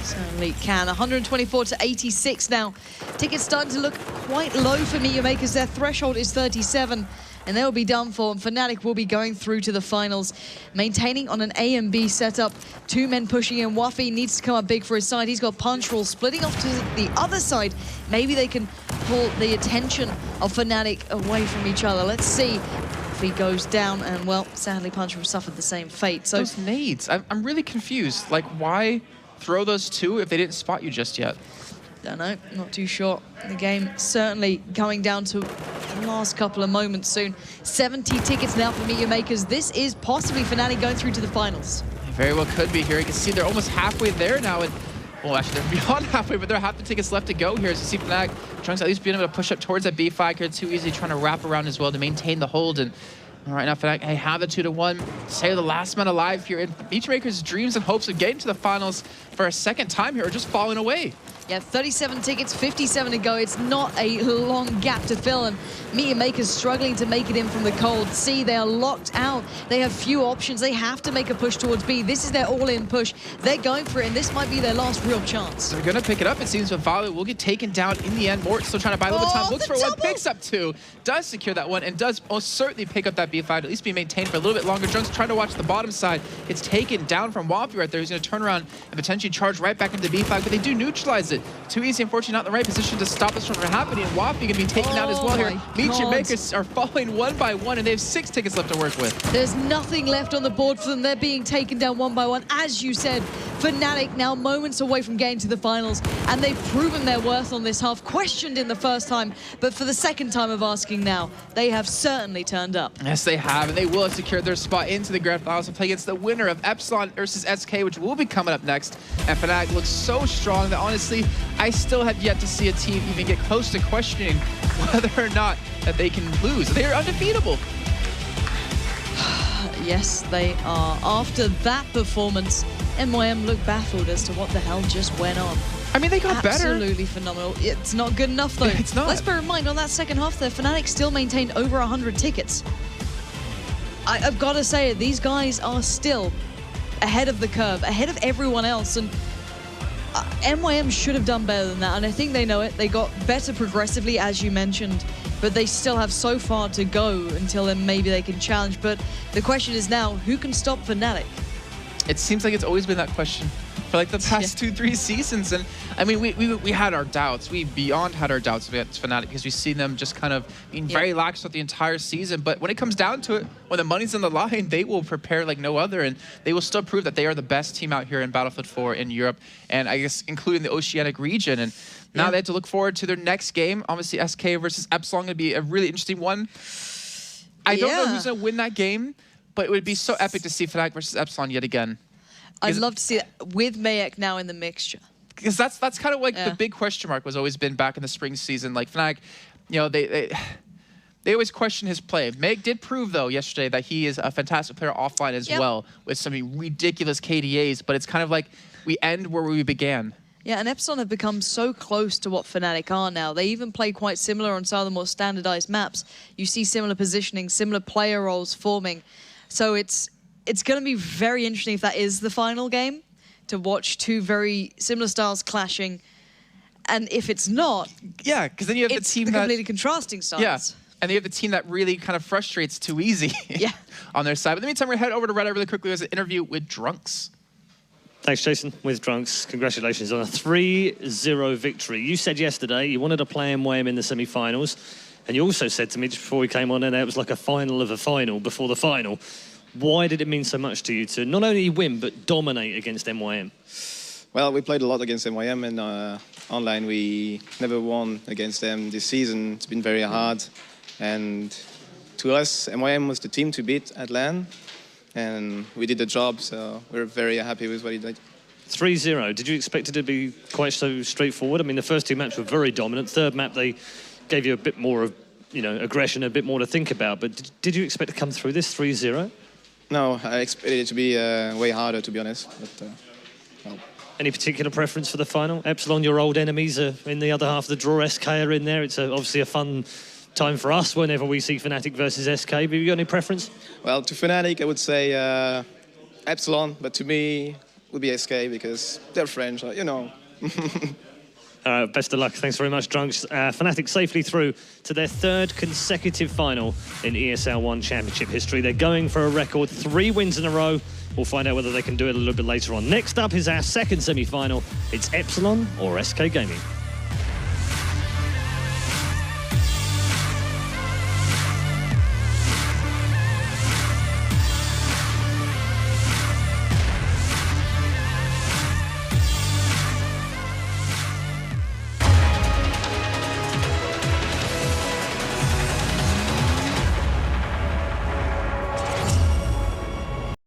Certainly can. 124 to 86 now. Tickets starting to look quite low for Makers. Their threshold is 37. And they'll be done for, and Fnatic will be going through to the finals. Maintaining on an A and B setup, two men pushing in. Wafi needs to come up big for his side. He's got punch roll splitting off to the other side. Maybe they can pull the attention of Fnatic away from each other. Let's see if he goes down, and well, sadly Punch roll suffered the same fate. So those nades, I'm really confused. Like, why throw those two if they didn't spot you just yet? Don't know, not too sure. The game certainly going down to the last couple of moments soon. 70 tickets now for Makers. This is possibly Fnatic going through to the finals. It very well could be here. You can see they're almost halfway there now. And well, actually, they're beyond halfway, but they're half the tickets left to go here. As you see Fnatic trying to at least be able to push up towards that B5 here. Too easy, trying to wrap around as well to maintain the hold. And right now, Fnatic, hey, have the 2-1. Say the last man alive here. And Makers' dreams and hopes of getting to the finals for a second time here are just falling away. Yeah, 37 tickets, 57 to go. It's not a long gap to fill, and Makers struggling to make it in from the cold. C, they are locked out. They have few options. They have to make a push towards B. This is their all-in push. They're going for it, and this might be their last real chance. They're going to pick it up, it seems, but Valo will get taken down in the end. Mort still trying to buy a little bit of time. Looks for one, picks up two, does secure that one, and does most certainly pick up that B5 to at least be maintained for a little bit longer. Junk's trying to watch the bottom side. It's taken down from Wafi right there. He's going to turn around and potentially charge right back into the B5, but they do neutralize it. Too easy, unfortunately, not in the right position to stop this from happening. And Wafi going to be taken out as well here. Makers are falling one by one, and they have 6 tickets left to work with. There's nothing left on the board for them. They're being taken down one by one. As you said, Fnatic now moments away from getting to the finals, and they've proven their worth on this half. Questioned in the first time, but for the second time of asking now, they have certainly turned up. Yes, they have, and they will have secured their spot into the grand finals and play against the winner of Epsilon versus SK, which will be coming up next. And Fnatic looks so strong that honestly, I still have yet to see a team even get close to questioning whether or not that they can lose. They are undefeatable. Yes, they are. After that performance, MYM looked baffled as to what the hell just went on. I mean, they got better. Absolutely phenomenal. It's not good enough, though. It's not. Let's bear in mind, on that second half there, Fnatic still maintained over 100 tickets. I've got to say it, these guys are still ahead of the curve, ahead of everyone else, and MYM should have done better than that, and I think they know it. They got better progressively, as you mentioned, but they still have so far to go until then maybe they can challenge. But the question is now, who can stop Fnatic? It seems like it's always been that question. for like the past 2-3 seasons. And I mean, we had our doubts. We beyond had our doubts against Fnatic because we've seen them just kind of being very lax throughout the entire season. But when it comes down to it, when the money's on the line, they will prepare like no other, and they will still prove that they are the best team out here in Battlefield 4 in Europe, and I guess including the Oceanic region. And now they have to look forward to their next game. Obviously, SK versus Epsilon going to be a really interesting one. I don't know who's going to win that game, but it would be so epic to see Fnatic versus Epsilon yet again. I'd love to see that with Mayek now in the mixture. Because that's kind of like the big question mark was always been back in the spring season. Like Fnatic, you know, they always question his play. Mayek did prove, though, yesterday that he is a fantastic player offline as well, with some ridiculous KDAs, but it's kind of like we end where we began. Yeah, and Epsilon have become so close to what Fnatic are now. They even play quite similar on some of the more standardized maps. You see similar positioning, similar player roles forming. So it's going to be very interesting if that is the final game, to watch two very similar styles clashing. And if it's not, because then you have the team that completely contrasting styles. And you have the team that really kind of frustrates Too Easy on their side. But in the meantime, we're going to head over to Reddit really quickly. There's an interview with Drunks. Thanks, Jason. With Drunks, congratulations on a 3-0 victory. You said yesterday you wanted to play MYM in the semi-finals, and you also said to me just before we came on, and it was like a final of a final before the final. Why did it mean so much to you to not only win, but dominate against MYM? Well, we played a lot against MYM, and online we never won against them this season. It's been very hard, and to us, MYM was the team to beat at LAN. And we did the job, so we're very happy with what he did. 3-0. Did you expect it to be quite so straightforward? I mean, the first two maps were very dominant. Third map, they gave you a bit more of, you know, aggression, a bit more to think about. But did you expect to come through this 3-0? No, I expected it to be way harder, to be honest. But, no. Any particular preference for the final? Epsilon, your old enemies are in the other half of the draw. SK are in there. It's obviously a fun time for us whenever we see Fnatic versus SK. Have you got any preference? Well, to Fnatic, I would say Epsilon, but to me, it would be SK because they're French, you know. Best of luck. Thanks very much, Drunks. Fnatic safely through to their third consecutive final in ESL One Championship history. They're going for a record 3 wins in a row. We'll find out whether they can do it a little bit later on. Next up is our second semi-final. It's Epsilon or SK Gaming.